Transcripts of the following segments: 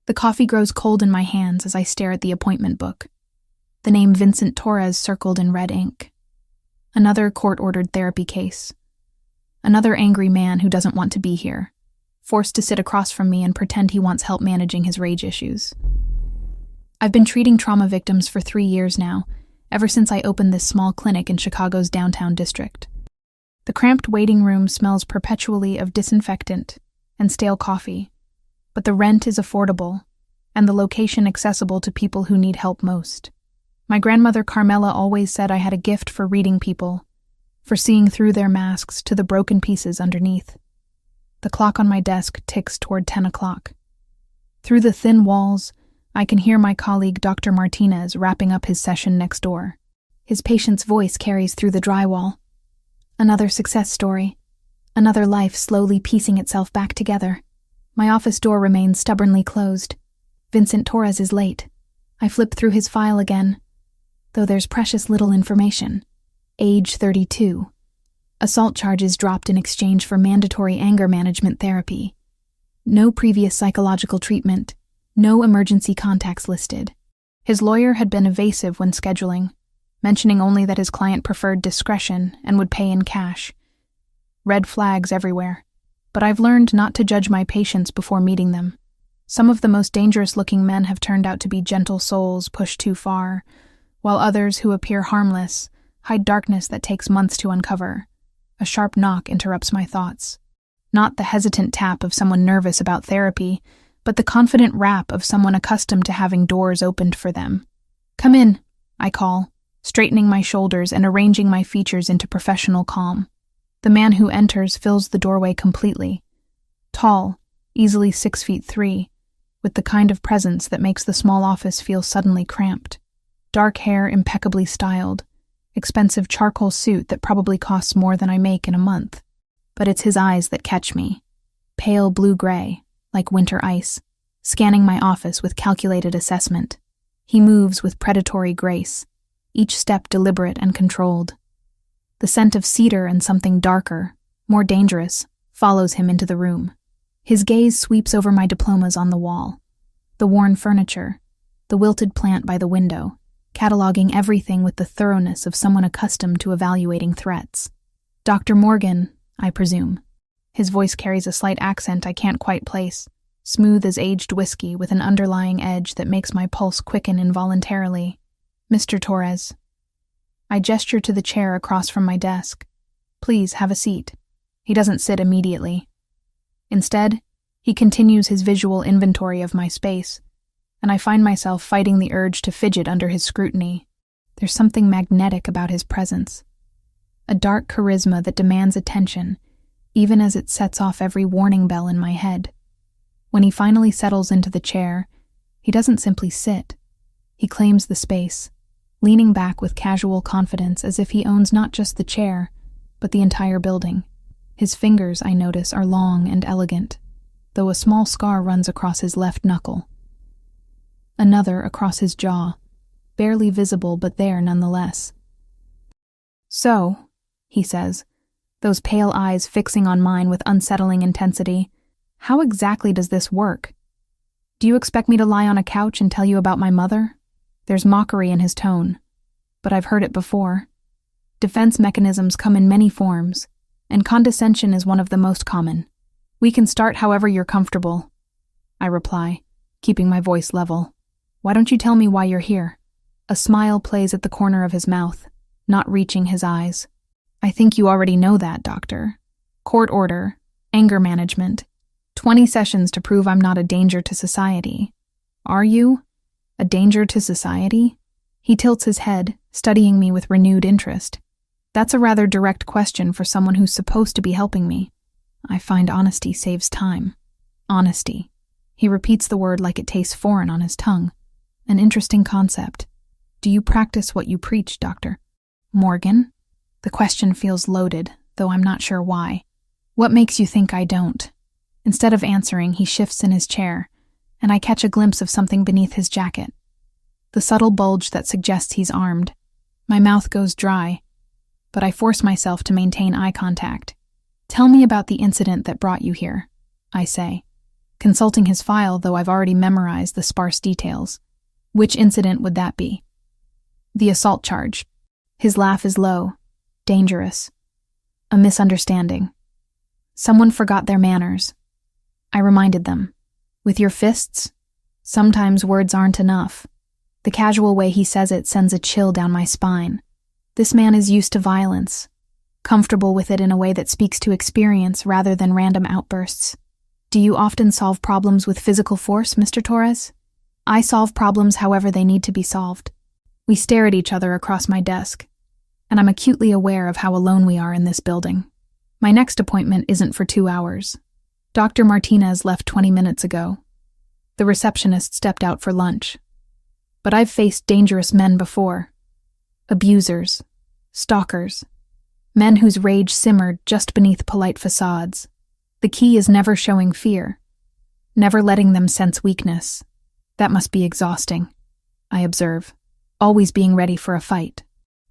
The coffee grows cold in my hands as I stare at the appointment book. The name Vincent Torres circled in red ink. Another court-ordered therapy case. Another angry man who doesn't want to be here, forced to sit across from me and pretend he wants help managing his rage issues. I've been treating trauma victims for 3 years now, ever since I opened this small clinic in Chicago's downtown district. The cramped waiting room smells perpetually of disinfectant and stale coffee, but the rent is affordable and the location accessible to people who need help most. My grandmother Carmela always said I had a gift for reading people, for seeing through their masks to the broken pieces underneath. The clock on my desk ticks toward 10 o'clock. Through the thin walls, I can hear my colleague Dr. Martinez wrapping up his session next door. His patient's voice carries through the drywall. Another success story. Another life slowly piecing itself back together. My office door remains stubbornly closed. Vincent Torres is late. I flip through his file again, though there's precious little information. Age 32. Assault charges dropped in exchange for mandatory anger management therapy. No previous psychological treatment. No emergency contacts listed. His lawyer had been evasive when scheduling, mentioning only that his client preferred discretion and would pay in cash. Red flags everywhere, but I've learned not to judge my patients before meeting them. Some of the most dangerous-looking men have turned out to be gentle souls pushed too far, while others who appear harmless hide darkness that takes months to uncover. A sharp knock interrupts my thoughts. Not the hesitant tap of someone nervous about therapy, but the confident rap of someone accustomed to having doors opened for them. "Come in," I call, straightening my shoulders and arranging my features into professional calm. The man who enters fills the doorway completely. Tall, easily 6'3", with the kind of presence that makes the small office feel suddenly cramped. Dark hair impeccably styled, expensive charcoal suit that probably costs more than I make in a month. But it's his eyes that catch me. Pale blue-gray, like winter ice, scanning my office with calculated assessment. He moves with predatory grace, each step deliberate and controlled. The scent of cedar and something darker, more dangerous, follows him into the room. His gaze sweeps over my diplomas on the wall, the worn furniture, the wilted plant by the window, cataloging everything with the thoroughness of someone accustomed to evaluating threats. "Dr. Morgan, I presume." His voice carries a slight accent I can't quite place, smooth as aged whiskey with an underlying edge that makes my pulse quicken involuntarily. "Mr. Torres." I gesture to the chair across from my desk. "Please, have a seat." He doesn't sit immediately. Instead, he continues his visual inventory of my space, and I find myself fighting the urge to fidget under his scrutiny. There's something magnetic about his presence. A dark charisma that demands attention, even as it sets off every warning bell in my head. When he finally settles into the chair, he doesn't simply sit. He claims the space, leaning back with casual confidence as if he owns not just the chair, but the entire building. His fingers, I notice, are long and elegant, though a small scar runs across his left knuckle. Another across his jaw, barely visible but there nonetheless. "So," he says, those pale eyes fixing on mine with unsettling intensity, "how exactly does this work? Do you expect me to lie on a couch and tell you about my mother?" There's mockery in his tone, but I've heard it before. Defense mechanisms come in many forms, and condescension is one of the most common. "We can start however you're comfortable," I reply, keeping my voice level. "Why don't you tell me why you're here?" A smile plays at the corner of his mouth, not reaching his eyes. "I think you already know that, Doctor. Court order, anger management, 20 sessions to prove I'm not a danger to society. Are you? A danger to society?" He tilts his head, studying me with renewed interest. That's a rather direct question for someone who's supposed to be helping me. I find honesty saves time. Honesty. He repeats the word like it tastes foreign on his tongue. An interesting concept. "Do you practice what you preach, Doctor Morgan?" The question feels loaded, though I'm not sure why. "What makes you think I don't?" Instead of answering, he shifts in his chair, and I catch a glimpse of something beneath his jacket. The subtle bulge that suggests he's armed. My mouth goes dry, but I force myself to maintain eye contact. "Tell me about the incident that brought you here," I say. consulting his file, though I've already memorized the sparse details. Which incident would that be? The assault charge. His laugh is low, dangerous. A misunderstanding. Someone forgot their manners. I reminded them. With your fists? Sometimes words aren't enough. The casual way he says it sends a chill down my spine. This man is used to violence, comfortable with it in a way that speaks to experience rather than random outbursts. Do you often solve problems with physical force, Mr. Torres? I solve problems however they need to be solved. We stare at each other across my desk, and I'm acutely aware of how alone we are in this building. My next appointment isn't for 2 hours. Dr. Martinez left 20 minutes ago. The receptionist stepped out for lunch. But I've faced dangerous men before. Abusers, stalkers, men whose rage simmered just beneath polite facades. The key is never showing fear, never letting them sense weakness. That must be exhausting, I observe, always being ready for a fight.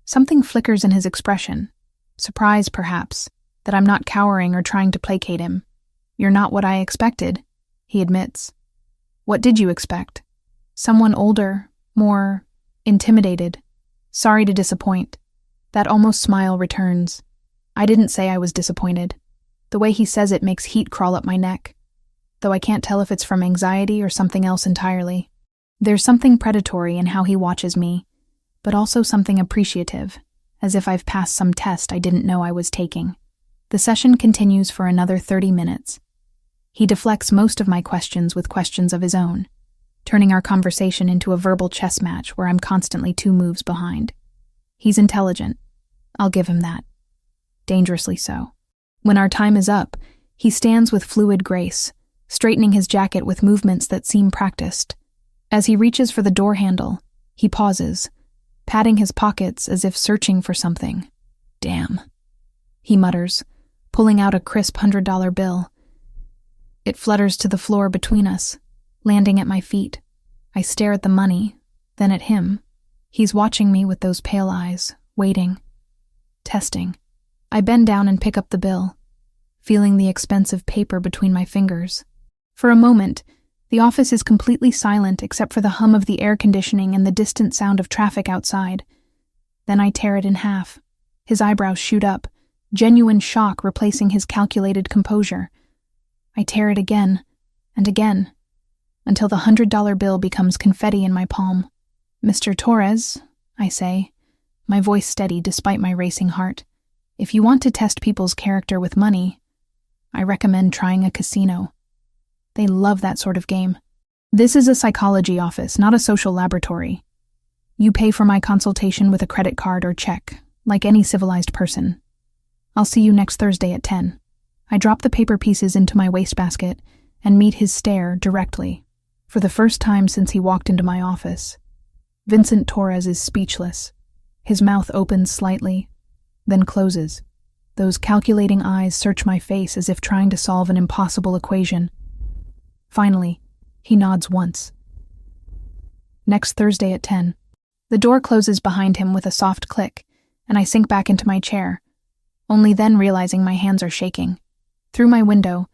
Something flickers in his expression, surprise perhaps, that I'm not cowering or trying to placate him. You're not what I expected, he admits. What did you expect? Someone older, more intimidated. Sorry to disappoint. That almost smile returns. I didn't say I was disappointed. The way he says it makes heat crawl up my neck, though I can't tell if it's from anxiety or something else entirely. There's something predatory in how he watches me, but also something appreciative, as if I've passed some test I didn't know I was taking. The session continues for another 30 minutes. He deflects most of my questions with questions of his own, turning our conversation into a verbal chess match where I'm constantly 2 moves behind. He's intelligent. I'll give him that. Dangerously so. When our time is up, he stands with fluid grace, straightening his jacket with movements that seem practiced. As he reaches for the door handle, he pauses, patting his pockets as if searching for something. Damn, he mutters, pulling out a crisp $100 bill. It flutters to the floor between us, landing at my feet. I stare at the money, then at him. He's watching me with those pale eyes, waiting, testing. I bend down and pick up the bill, feeling the expensive paper between my fingers. For a moment, the office is completely silent except for the hum of the air conditioning and the distant sound of traffic outside. Then I tear it in half. His eyebrows shoot up, genuine shock replacing his calculated composure. I tear it again, and again, until the $100 bill becomes confetti in my palm. Mr. Torres, I say, my voice steady despite my racing heart. If you want to test people's character with money, I recommend trying a casino. They love that sort of game. This is a psychology office, not a social laboratory. You pay for my consultation with a credit card or check, like any civilized person. I'll see you next Thursday at 10. I drop the paper pieces into my wastebasket and meet his stare directly, for the first time since he walked into my office. Vincent Torres is speechless. His mouth opens slightly, then closes. Those calculating eyes search my face as if trying to solve an impossible equation. Finally, he nods once. Next Thursday at 10. The door closes behind him with a soft click, and I sink back into my chair, only then realizing my hands are shaking. Through my window,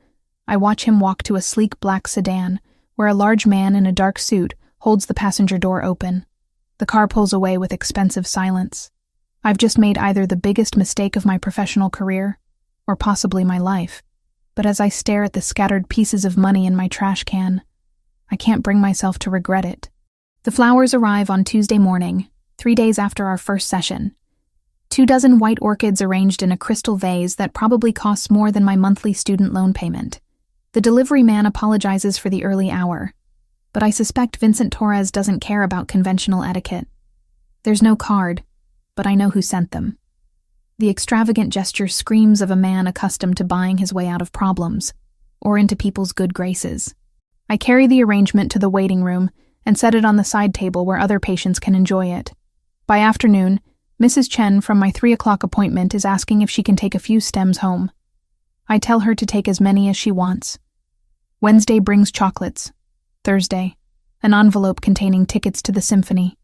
I watch him walk to a sleek black sedan, where a large man in a dark suit holds the passenger door open. The car pulls away with expensive silence. I've just made either the biggest mistake of my professional career, or possibly my life. But as I stare at the scattered pieces of money in my trash can, I can't bring myself to regret it. The flowers arrive on Tuesday morning, 3 days after our first session. 24 white orchids arranged in a crystal vase that probably costs more than my monthly student loan payment. The delivery man apologizes for the early hour, but I suspect Vincent Torres doesn't care about conventional etiquette. There's no card, but I know who sent them. The extravagant gesture screams of a man accustomed to buying his way out of problems, or into people's good graces. I carry the arrangement to the waiting room and set it on the side table where other patients can enjoy it. By afternoon, Mrs. Chen from my 3 o'clock appointment is asking if she can take a few stems home. I tell her to take as many as she wants. Wednesday brings chocolates. Thursday, an envelope containing tickets to the symphony.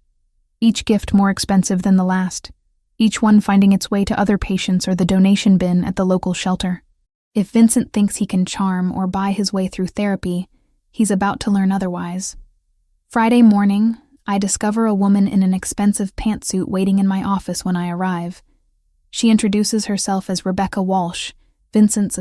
Each gift more expensive than the last, each one finding its way to other patients or the donation bin at the local shelter. If Vincent thinks he can charm or buy his way through therapy, He's about to learn otherwise. Friday morning, I discover a woman in an expensive pantsuit waiting in my office when I arrive. She introduces herself as Rebecca Walsh, Vincent's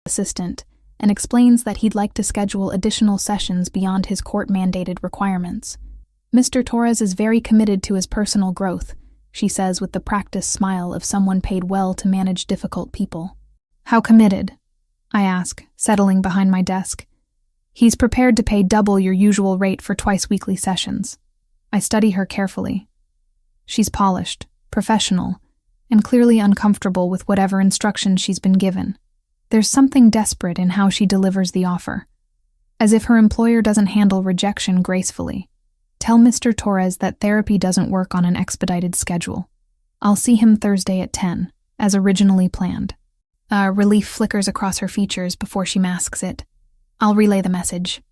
assistant and explains that he'd like to schedule additional sessions beyond his court-mandated requirements. Mr. Torres is very committed to his personal growth, she says with the practiced smile of someone paid well to manage difficult people. How committed? I ask, settling behind my desk. He's prepared to pay double your usual rate for twice-weekly sessions. I study her carefully. She's polished, professional, and clearly uncomfortable with whatever instructions she's been given. There's something desperate in how she delivers the offer, as if her employer doesn't handle rejection gracefully. Tell Mr. Torres that therapy doesn't work on an expedited schedule. I'll see him Thursday at 10, as originally planned. Relief flickers across her features before she masks it. I'll relay the message.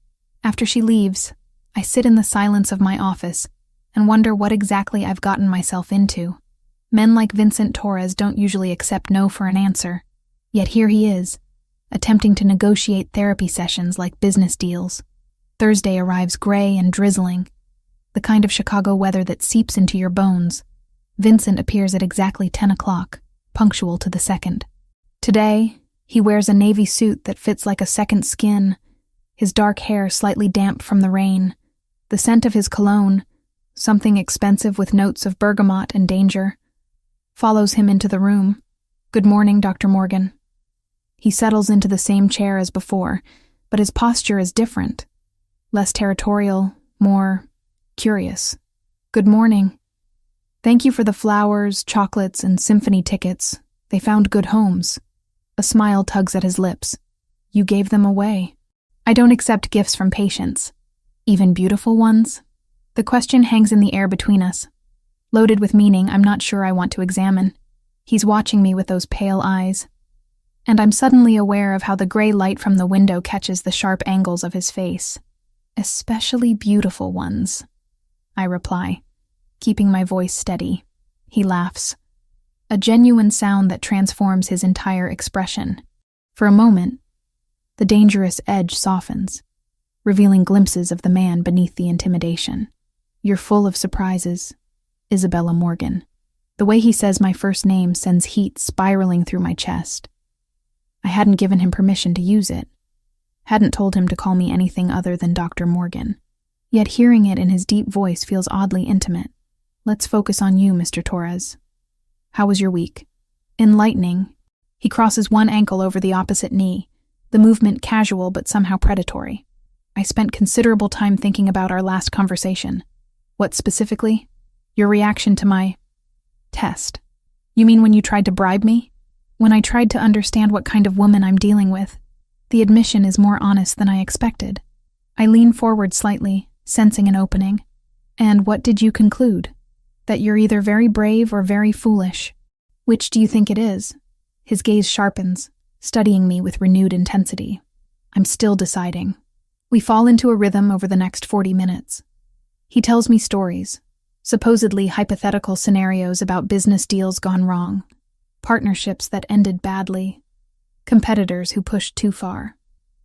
After she leaves, I sit in the silence of my office, and wonder what exactly I've gotten myself into. Men like Vincent Torres don't usually accept no for an answer, yet here he is, attempting to negotiate therapy sessions like business deals. Thursday arrives gray and drizzling, the kind of Chicago weather that seeps into your bones. Vincent appears at exactly 10 o'clock, punctual to the second. Today, he wears a navy suit that fits like a second skin, his dark hair slightly damp from the rain. The scent of his cologne, something expensive with notes of bergamot and danger, follows him into the room. "Good morning, Dr. Morgan." He settles into the same chair as before, but his posture is different. Less territorial, more curious. "Good morning. Thank you for the flowers, chocolates, and symphony tickets. They found good homes." A smile tugs at his lips. "You gave them away." "I don't accept gifts from patients. Even beautiful ones?" The question hangs in the air between us, loaded with meaning I'm not sure I want to examine. He's watching me with those pale eyes, and I'm suddenly aware of how the gray light from the window catches the sharp angles of his face. "Especially beautiful ones," I reply, keeping my voice steady. He laughs, a genuine sound that transforms his entire expression. For a moment, the dangerous edge softens, revealing glimpses of the man beneath the intimidation. "You're full of surprises, Isabella Morgan." The way he says my first name sends heat spiraling through my chest. I hadn't given him permission to use it, hadn't told him to call me anything other than Dr. Morgan. Yet hearing it in his deep voice feels oddly intimate. "Let's focus on you, Mr. Torres. How was your week?" Enlightening. He crosses one ankle over the opposite knee, the movement casual but somehow predatory. "I spent considerable time thinking about our last conversation." "What specifically?" "Your reaction to my test." "You mean when you tried to bribe me?" "When I tried to understand what kind of woman I'm dealing with." The admission is more honest than I expected. I lean forward slightly, sensing an opening. "And what did you conclude? That you're either very brave or very foolish. Which do you think it is?" His gaze sharpens, studying me with renewed intensity. I'm still deciding. We fall into a rhythm over the next 40 minutes. He tells me stories, supposedly hypothetical scenarios about business deals gone wrong, partnerships that ended badly, competitors who pushed too far.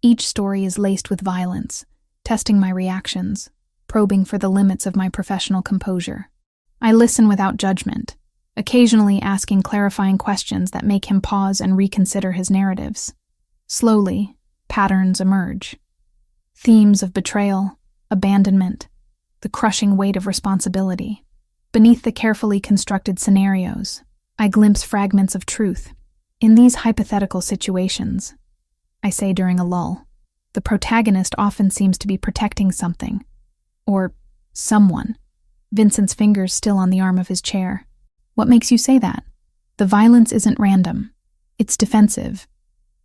Each story is laced with violence, testing my reactions, probing for the limits of my professional composure. I listen without judgment, occasionally asking clarifying questions that make him pause and reconsider his narratives. Slowly, patterns emerge. Themes of betrayal, abandonment, the crushing weight of responsibility. Beneath the carefully constructed scenarios, I glimpse fragments of truth. "In these hypothetical situations," I say during a lull, "the protagonist often seems to be protecting something, or someone." Vincent's fingers still on the arm of his chair. "What makes you say that?" "The violence isn't random. It's defensive,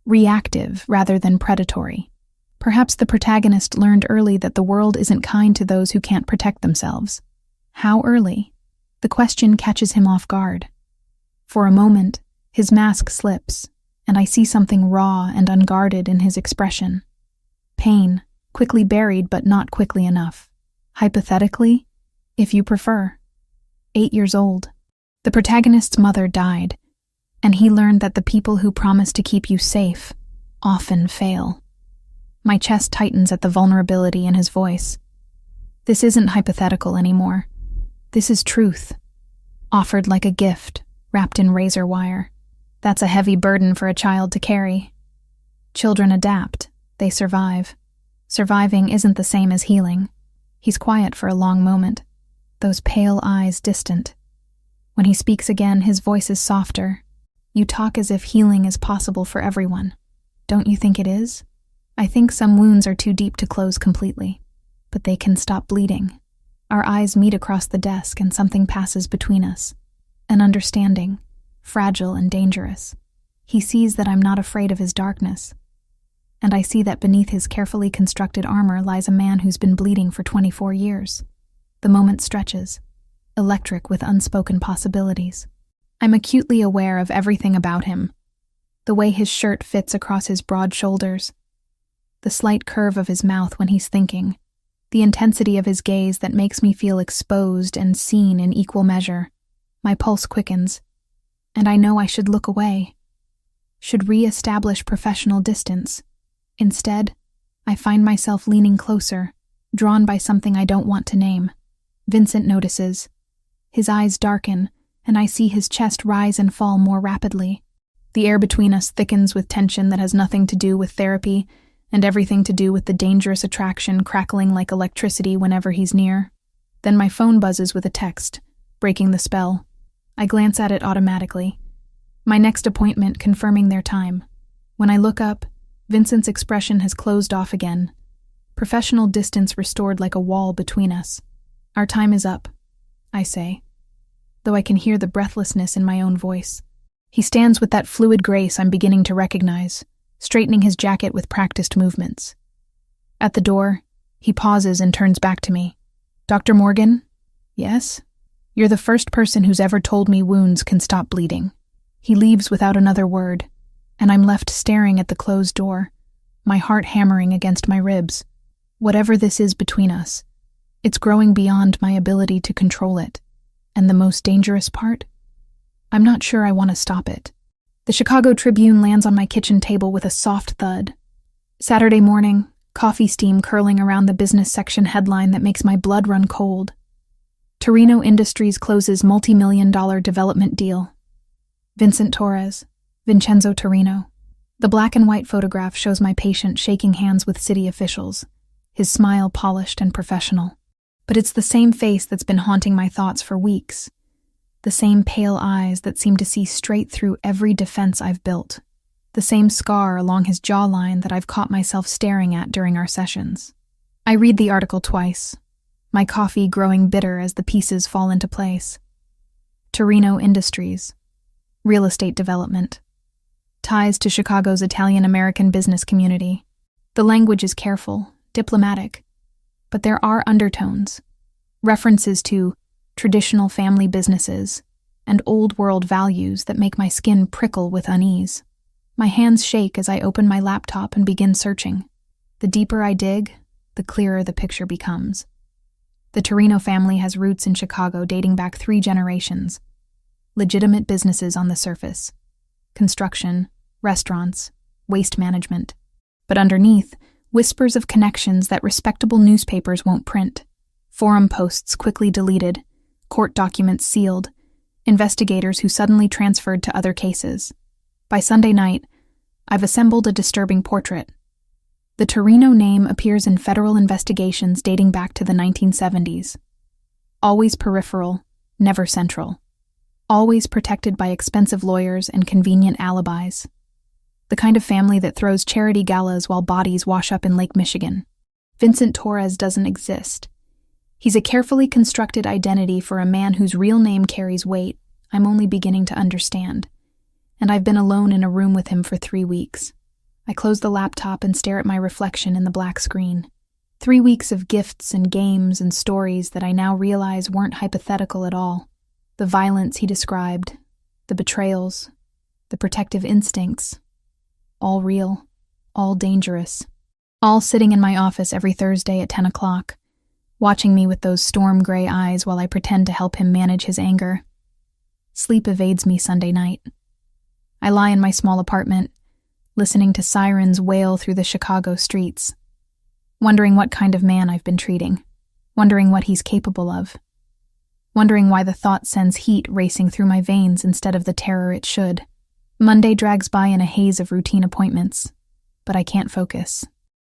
reactive rather than predatory. Perhaps the protagonist learned early that the world isn't kind to those who can't protect themselves." "How early?" The question catches him off guard. For a moment, his mask slips, and I see something raw and unguarded in his expression. Pain, quickly buried but not quickly enough. "Hypothetically, if you prefer." 8 years old. The protagonist's mother died, and he learned that the people who promise to keep you safe often fail. My chest tightens at the vulnerability in his voice. This isn't hypothetical anymore. This is truth, offered like a gift, wrapped in razor wire. That's a heavy burden for a child to carry. Children adapt. They survive. Surviving isn't the same as healing. He's quiet for a long moment, those pale eyes distant. When he speaks again, his voice is softer. "You talk as if healing is possible for everyone. Don't you think it is? I think some wounds are too deep to close completely, but they can stop bleeding." Our eyes meet across the desk and something passes between us. An understanding, fragile and dangerous. He sees that I'm not afraid of his darkness, and I see that beneath his carefully constructed armor lies a man who's been bleeding for 24 years. The moment stretches, electric with unspoken possibilities. I'm acutely aware of everything about him. The way his shirt fits across his broad shoulders, the slight curve of his mouth when he's thinking, the intensity of his gaze that makes me feel exposed and seen in equal measure. My pulse quickens, and I know I should look away, should re-establish professional distance. Instead, I find myself leaning closer, drawn by something I don't want to name. Vincent notices. His eyes darken, and I see his chest rise and fall more rapidly. The air between us thickens with tension that has nothing to do with therapy, and everything to do with the dangerous attraction crackling like electricity whenever he's near. Then my phone buzzes with a text, breaking the spell. I glance at it automatically. My next appointment confirming their time. When I look up, Vincent's expression has closed off again. Professional distance restored like a wall between us. Our time is up, I say, though I can hear the breathlessness in my own voice. He stands with that fluid grace I'm beginning to recognize, straightening his jacket with practiced movements. At the door, he pauses and turns back to me. "Dr. Morgan?" "Yes?" "You're the first person who's ever told me wounds can stop bleeding." He leaves without another word, and I'm left staring at the closed door, my heart hammering against my ribs. Whatever this is between us, it's growing beyond my ability to control it. And the most dangerous part? I'm not sure I want to stop it. The Chicago Tribune lands on my kitchen table with a soft thud. Saturday morning, coffee steam curling around the business section headline that makes my blood run cold. Torino Industries closes multi-million-dollar development deal. Vincent Torres, Vincenzo Torino. The black and white photograph shows my patient shaking hands with city officials, his smile polished and professional. But it's the same face that's been haunting my thoughts for weeks. The same pale eyes that seem to see straight through every defense I've built. The same scar along his jawline that I've caught myself staring at during our sessions. I read the article twice, my coffee growing bitter as the pieces fall into place. Torino Industries. Real estate development. Ties to Chicago's Italian-American business community. The language is careful, diplomatic, but there are undertones, references to traditional family businesses and old-world values that make my skin prickle with unease. My hands shake as I open my laptop and begin searching. The deeper I dig, the clearer the picture becomes. The Torino family has roots in Chicago dating back 3 generations. Legitimate businesses on the surface. Construction, restaurants, waste management. But underneath, whispers of connections that respectable newspapers won't print. Forum posts quickly deleted, court documents sealed, investigators who suddenly transferred to other cases. By Sunday night, I've assembled a disturbing portrait. The Torino name appears in federal investigations dating back to the 1970s. Always peripheral, never central. Always protected by expensive lawyers and convenient alibis. The kind of family that throws charity galas while bodies wash up in Lake Michigan. Vincent Torres doesn't exist. He's a carefully constructed identity for a man whose real name carries weight I'm only beginning to understand. And I've been alone in a room with him for 3 weeks. I close the laptop and stare at my reflection in the black screen. 3 weeks of gifts and games and stories that I now realize weren't hypothetical at all. The violence he described, the betrayals, the protective instincts, all real, all dangerous, all sitting in my office every Thursday at 10 o'clock, watching me with those storm-gray eyes while I pretend to help him manage his anger. Sleep evades me Sunday night. I lie in my small apartment, listening to sirens wail through the Chicago streets, wondering what kind of man I've been treating, wondering what he's capable of, wondering why the thought sends heat racing through my veins instead of the terror it should. Monday drags by in a haze of routine appointments, but I can't focus.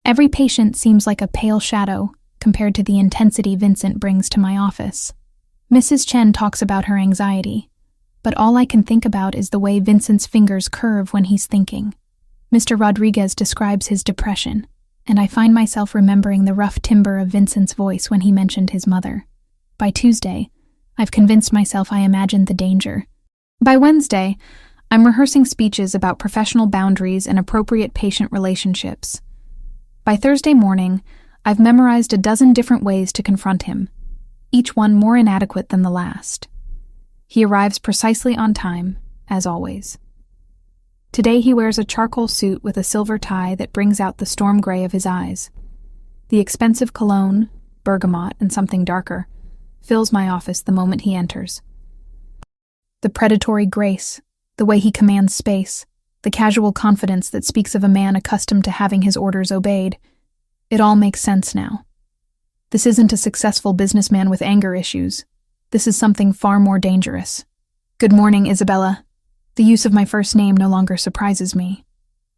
Every patient seems like a pale shadow compared to the intensity Vincent brings to my office. Mrs. Chen talks about her anxiety, but all I can think about is the way Vincent's fingers curve when he's thinking. Mr. Rodriguez describes his depression, and I find myself remembering the rough timbre of Vincent's voice when he mentioned his mother. By Tuesday, I've convinced myself I imagined the danger. By Wednesday, I'm rehearsing speeches about professional boundaries and appropriate patient relationships. By Thursday morning, I've memorized a dozen different ways to confront him, each one more inadequate than the last. He arrives precisely on time, as always. Today he wears a charcoal suit with a silver tie that brings out the storm gray of his eyes. The expensive cologne, bergamot, and something darker, fills my office the moment he enters. The predatory grace, the way he commands space, the casual confidence that speaks of a man accustomed to having his orders obeyed, it all makes sense now. This isn't a successful businessman with anger issues. This is something far more dangerous. Good morning, Isabella. The use of my first name no longer surprises me,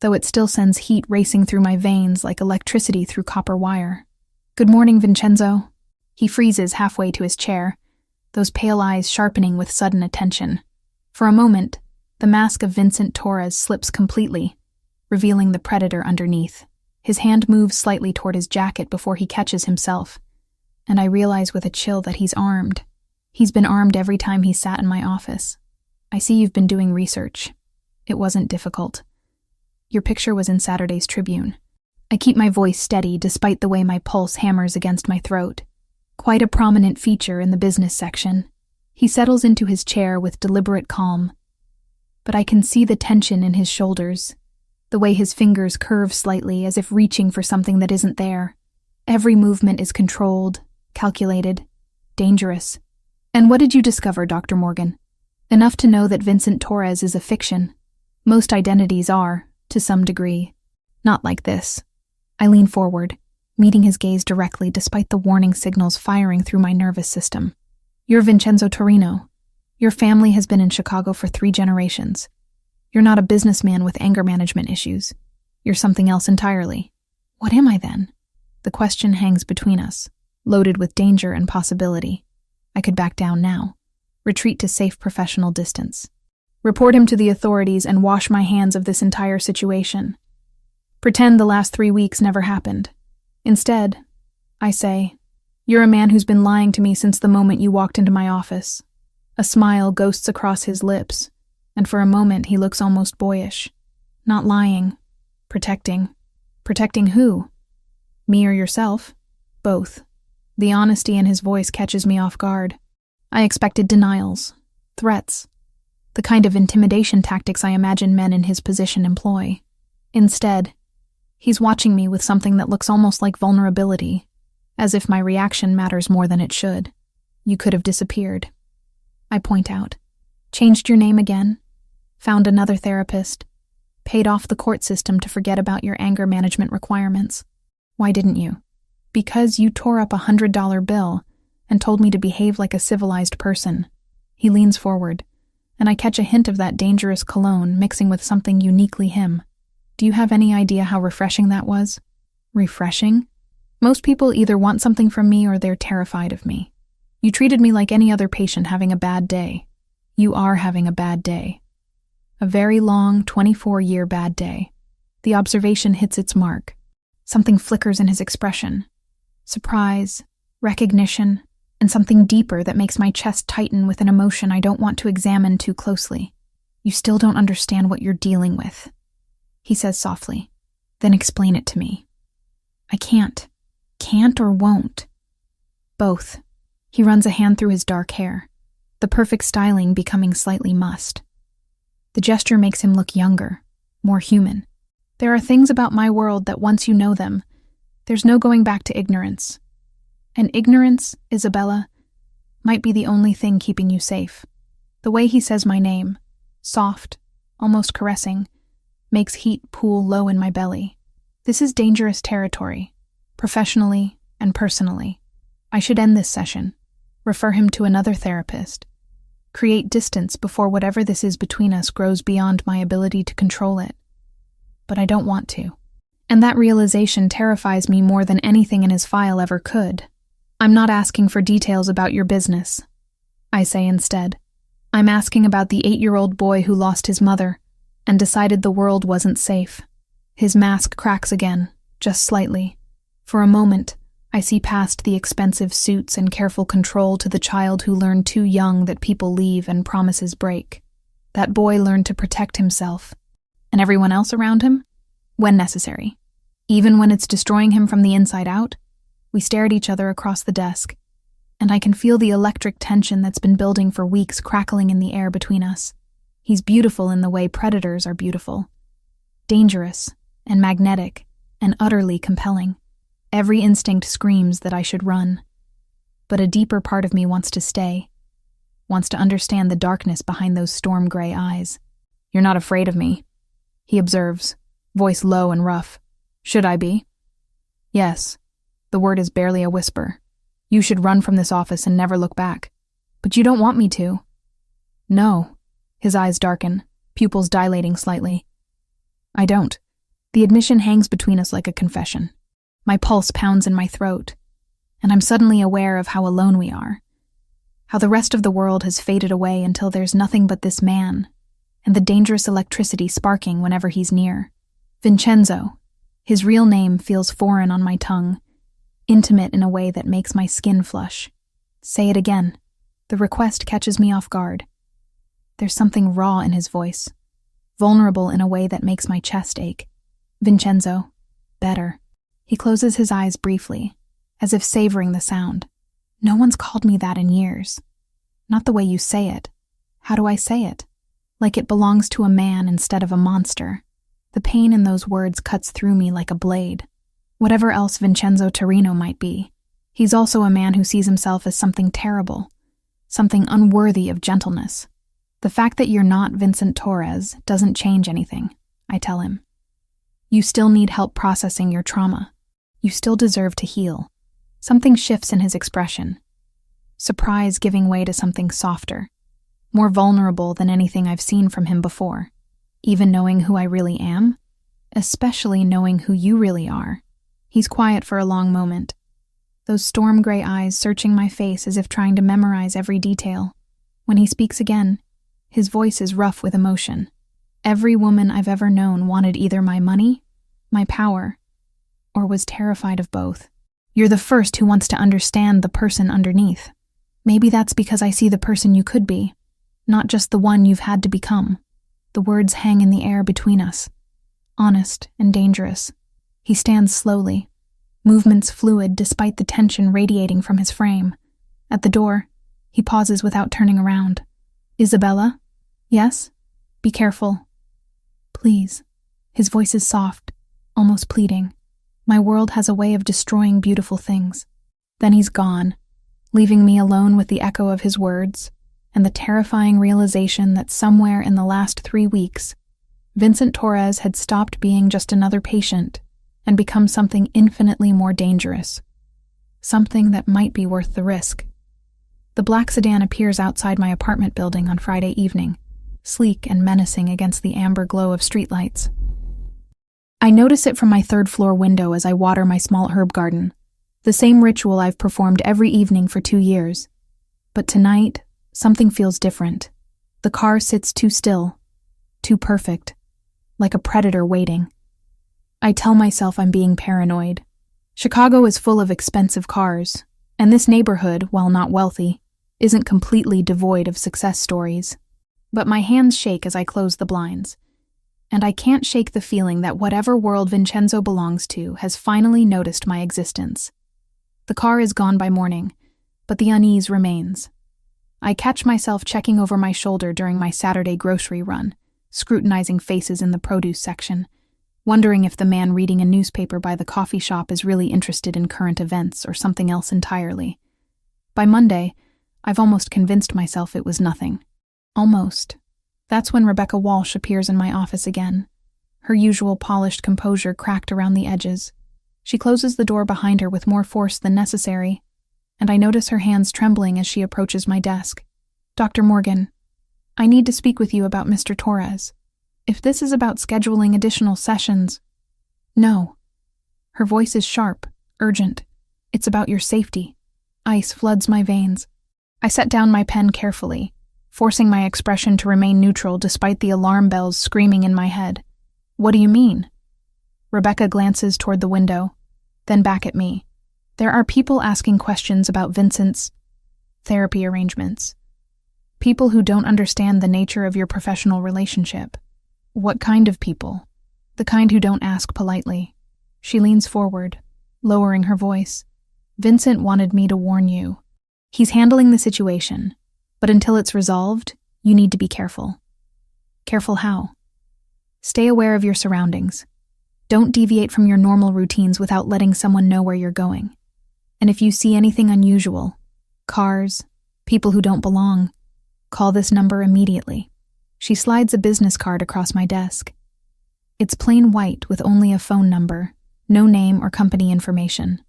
though it still sends heat racing through my veins like electricity through copper wire. Good morning, Vincenzo. He freezes halfway to his chair, those pale eyes sharpening with sudden attention. For a moment, the mask of Vincent Torres slips completely, revealing the predator underneath. His hand moves slightly toward his jacket before he catches himself, and I realize with a chill that he's armed. He's been armed every time he sat in my office. I see you've been doing research. It wasn't difficult. Your picture was in Saturday's Tribune. I keep my voice steady despite the way my pulse hammers against my throat. Quite a prominent feature in the business section. He settles into his chair with deliberate calm. But I can see the tension in his shoulders, the way his fingers curve slightly as if reaching for something that isn't there. Every movement is controlled, calculated, dangerous. And what did you discover, Dr. Morgan? Enough to know that Vincent Torres is a fiction. Most identities are, to some degree. Not like this. I lean forward, meeting his gaze directly despite the warning signals firing through my nervous system. You're Vincenzo Torino. Your family has been in Chicago for 3 generations. You're not a businessman with anger management issues. You're something else entirely. What am I then? The question hangs between us, loaded with danger and possibility. I could back down now, retreat to safe professional distance, report him to the authorities and wash my hands of this entire situation. Pretend the last 3 weeks never happened. Instead, I say, you're a man who's been lying to me since the moment you walked into my office. A smile ghosts across his lips, and for a moment he looks almost boyish. Not lying. Protecting. Protecting who? Me or yourself? Both. The honesty in his voice catches me off guard. I expected denials, threats, the kind of intimidation tactics I imagine men in his position employ. Instead, he's watching me with something that looks almost like vulnerability, as if my reaction matters more than it should. You could have disappeared. I point out. Changed your name again? Found another therapist? Paid off the court system to forget about your anger management requirements? Why didn't you? Because you tore up $100 bill and told me to behave like a civilized person. He leans forward, and I catch a hint of that dangerous cologne mixing with something uniquely him. Do you have any idea how refreshing that was? Refreshing? Most people either want something from me or they're terrified of me. You treated me like any other patient having a bad day. You are having a bad day. A very long, 24-year bad day. The observation hits its mark. Something flickers in his expression. Surprise, recognition, and something deeper that makes my chest tighten with an emotion I don't want to examine too closely. You still don't understand what you're dealing with, he says softly. Then explain it to me. I can't. Can't or won't. Both. He runs a hand through his dark hair, the perfect styling becoming slightly mussed. The gesture makes him look younger, more human. There are things about my world that once you know them, there's no going back to ignorance. And ignorance, Isabella, might be the only thing keeping you safe. The way he says my name, soft, almost caressing, makes heat pool low in my belly. This is dangerous territory, professionally and personally. I should end this session, refer him to another therapist, create distance before whatever this is between us grows beyond my ability to control it. But I don't want to. And that realization terrifies me more than anything in his file ever could. I'm not asking for details about your business, I say instead. I'm asking about the 8-year-old boy who lost his mother and decided the world wasn't safe. His mask cracks again, just slightly. For a moment, I see past the expensive suits and careful control to the child who learned too young that people leave and promises break. That boy learned to protect himself. And everyone else around him? When necessary. Even when it's destroying him from the inside out? We stare at each other across the desk, and I can feel the electric tension that's been building for weeks crackling in the air between us. He's beautiful in the way predators are beautiful. Dangerous, and magnetic, and utterly compelling. Every instinct screams that I should run. But a deeper part of me wants to stay, wants to understand the darkness behind those storm-gray eyes. "You're not afraid of me," he observes, voice low and rough. "Should I be?" "Yes." The word is barely a whisper. "You should run from this office and never look back." "But you don't want me to." "No." His eyes darken, pupils dilating slightly. "I don't." The admission hangs between us like a confession. My pulse pounds in my throat, and I'm suddenly aware of how alone we are. How the rest of the world has faded away until there's nothing but this man, and the dangerous electricity sparking whenever he's near. Vincenzo. His real name feels foreign on my tongue, intimate in a way that makes my skin flush. Say it again. The request catches me off guard. There's something raw in his voice, vulnerable in a way that makes my chest ache. "Vincenzo. Better." He closes his eyes briefly, as if savoring the sound. "No one's called me that in years. Not the way you say it. How do I say it? Like it belongs to a man instead of a monster." The pain in those words cuts through me like a blade. Whatever else Vincenzo Torino might be, he's also a man who sees himself as something terrible, something unworthy of gentleness. "The fact that you're not Vincent Torres doesn't change anything," I tell him. "You still need help processing your trauma. You still deserve to heal." Something shifts in his expression. Surprise giving way to something softer, more vulnerable than anything I've seen from him before. "Even knowing who I really am? Especially knowing who you really are." He's quiet for a long moment, those storm-gray eyes searching my face as if trying to memorize every detail. When he speaks again, his voice is rough with emotion. "Every woman I've ever known wanted either my money, my power, or was terrified of both. You're the first who wants to understand the person underneath. Maybe that's because I see the person you could be, not just the one you've had to become." The words hang in the air between us, honest and dangerous. He stands slowly, movements fluid despite the tension radiating from his frame. At the door, he pauses without turning around. "Isabella? Yes? Be careful. Please." His voice is soft, almost pleading. My world has a way of destroying beautiful things. Then he's gone, leaving me alone with the echo of his words and the terrifying realization that somewhere in the last 3 weeks, Vincent Torres had stopped being just another patient and become something infinitely more dangerous. Something that might be worth the risk. The black sedan appears outside my apartment building on Friday evening, sleek and menacing against the amber glow of streetlights. I notice it from my third-floor window as I water my small herb garden, the same ritual I've performed every evening for 2 years. But tonight, something feels different. The car sits too still, too perfect, like a predator waiting. I tell myself I'm being paranoid. Chicago is full of expensive cars, and this neighborhood, while not wealthy, isn't completely devoid of success stories. But my hands shake as I close the blinds. And I can't shake the feeling that whatever world Vincenzo belongs to has finally noticed my existence. The car is gone by morning, but the unease remains. I catch myself checking over my shoulder during my Saturday grocery run, scrutinizing faces in the produce section, wondering if the man reading a newspaper by the coffee shop is really interested in current events or something else entirely. By Monday, I've almost convinced myself it was nothing. Almost. That's when Rebecca Walsh appears in my office again, her usual polished composure cracked around the edges. She closes the door behind her with more force than necessary, and I notice her hands trembling as she approaches my desk. "Dr. Morgan, I need to speak with you about Mr. Torres. If this is about scheduling additional sessions..." "No." Her voice is sharp, urgent. "It's about your safety." Ice floods my veins. I set down my pen carefully, forcing my expression to remain neutral despite the alarm bells screaming in my head. "What do you mean?" Rebecca glances toward the window, then back at me. "There are people asking questions about Vincent's therapy arrangements. People who don't understand the nature of your professional relationship." "What kind of people?" "The kind who don't ask politely." She leans forward, lowering her voice. "Vincent wanted me to warn you. He's handling the situation, but until it's resolved, you need to be careful." "Careful how?" "Stay aware of your surroundings. Don't deviate from your normal routines without letting someone know where you're going. And if you see anything unusual, cars, people who don't belong, call this number immediately. She slides a business card across my desk. It's plain white with only a phone number, no name or company information.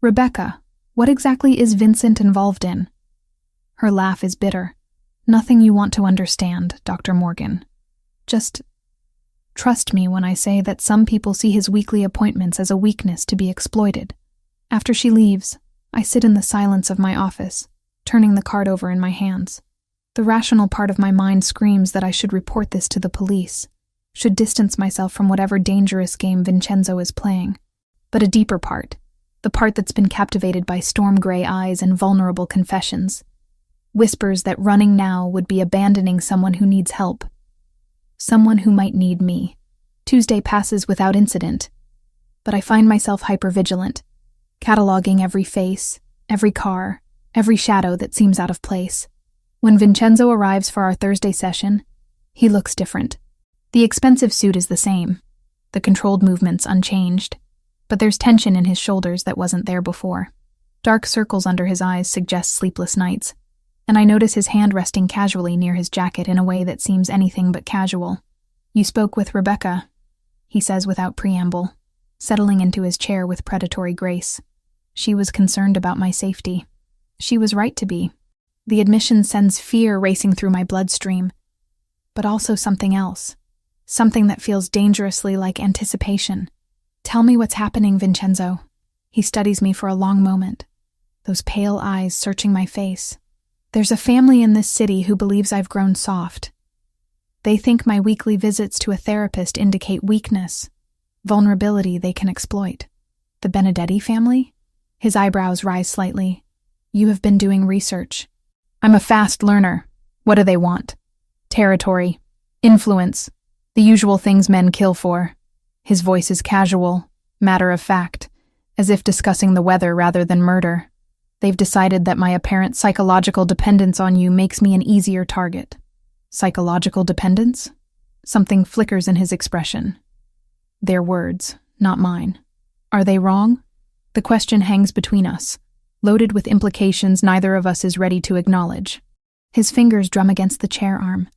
Rebecca, what exactly is Vincent involved in? Her laugh is bitter. Nothing you want to understand, Dr. Morgan. Just trust me when I say that some people see his weekly appointments as a weakness to be exploited. After she leaves, I sit in the silence of my office, turning the card over in my hands. The rational part of my mind screams that I should report this to the police, should distance myself from whatever dangerous game Vincenzo is playing. But a deeper part, the part that's been captivated by storm gray eyes and vulnerable confessions, whispers that running now would be abandoning someone who needs help. Someone who might need me. Tuesday passes without incident, but I find myself hypervigilant, cataloging every face, every car, every shadow that seems out of place. When Vincenzo arrives for our Thursday session, he looks different. The expensive suit is the same, the controlled movements unchanged, but there's tension in his shoulders that wasn't there before. Dark circles under his eyes suggest sleepless nights, and I notice his hand resting casually near his jacket in a way that seems anything but casual. "You spoke with Rebecca," he says without preamble, settling into his chair with predatory grace. "She was concerned about my safety. She was right to be." The admission sends fear racing through my bloodstream, but also something else, something that feels dangerously like anticipation. "Tell me what's happening, Vincenzo." He studies me for a long moment, those pale eyes searching my face. "There's a family in this city who believes I've grown soft. They think my weekly visits to a therapist indicate weakness, vulnerability they can exploit." "The Benedetti family?" His eyebrows rise slightly. "You have been doing research." "I'm a fast learner. What do they want?" "Territory, influence, the usual things men kill for." His voice is casual, matter of fact, as if discussing the weather rather than murder. "They've decided that my apparent psychological dependence on you makes me an easier target." "Psychological dependence?" Something flickers in his expression. Their words, not mine. Are they wrong? The question hangs between us, loaded with implications neither of us is ready to acknowledge. His fingers drum against the chair arm,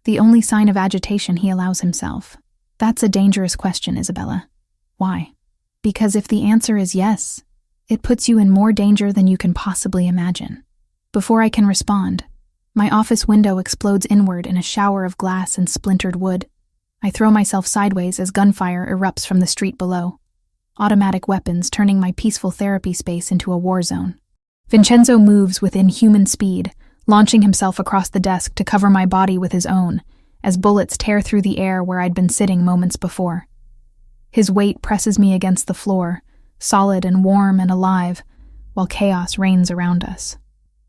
the only sign of agitation he allows himself. "That's a dangerous question, Isabella." "Why?" "Because if the answer is yes, it puts you in more danger than you can possibly imagine." Before I can respond, my office window explodes inward in a shower of glass and splintered wood. I throw myself sideways as gunfire erupts from the street below, automatic weapons turning my peaceful therapy space into a war zone. Vincenzo moves with inhuman speed, launching himself across the desk to cover my body with his own, as bullets tear through the air where I'd been sitting moments before. His weight presses me against the floor, solid and warm and alive, while chaos reigns around us.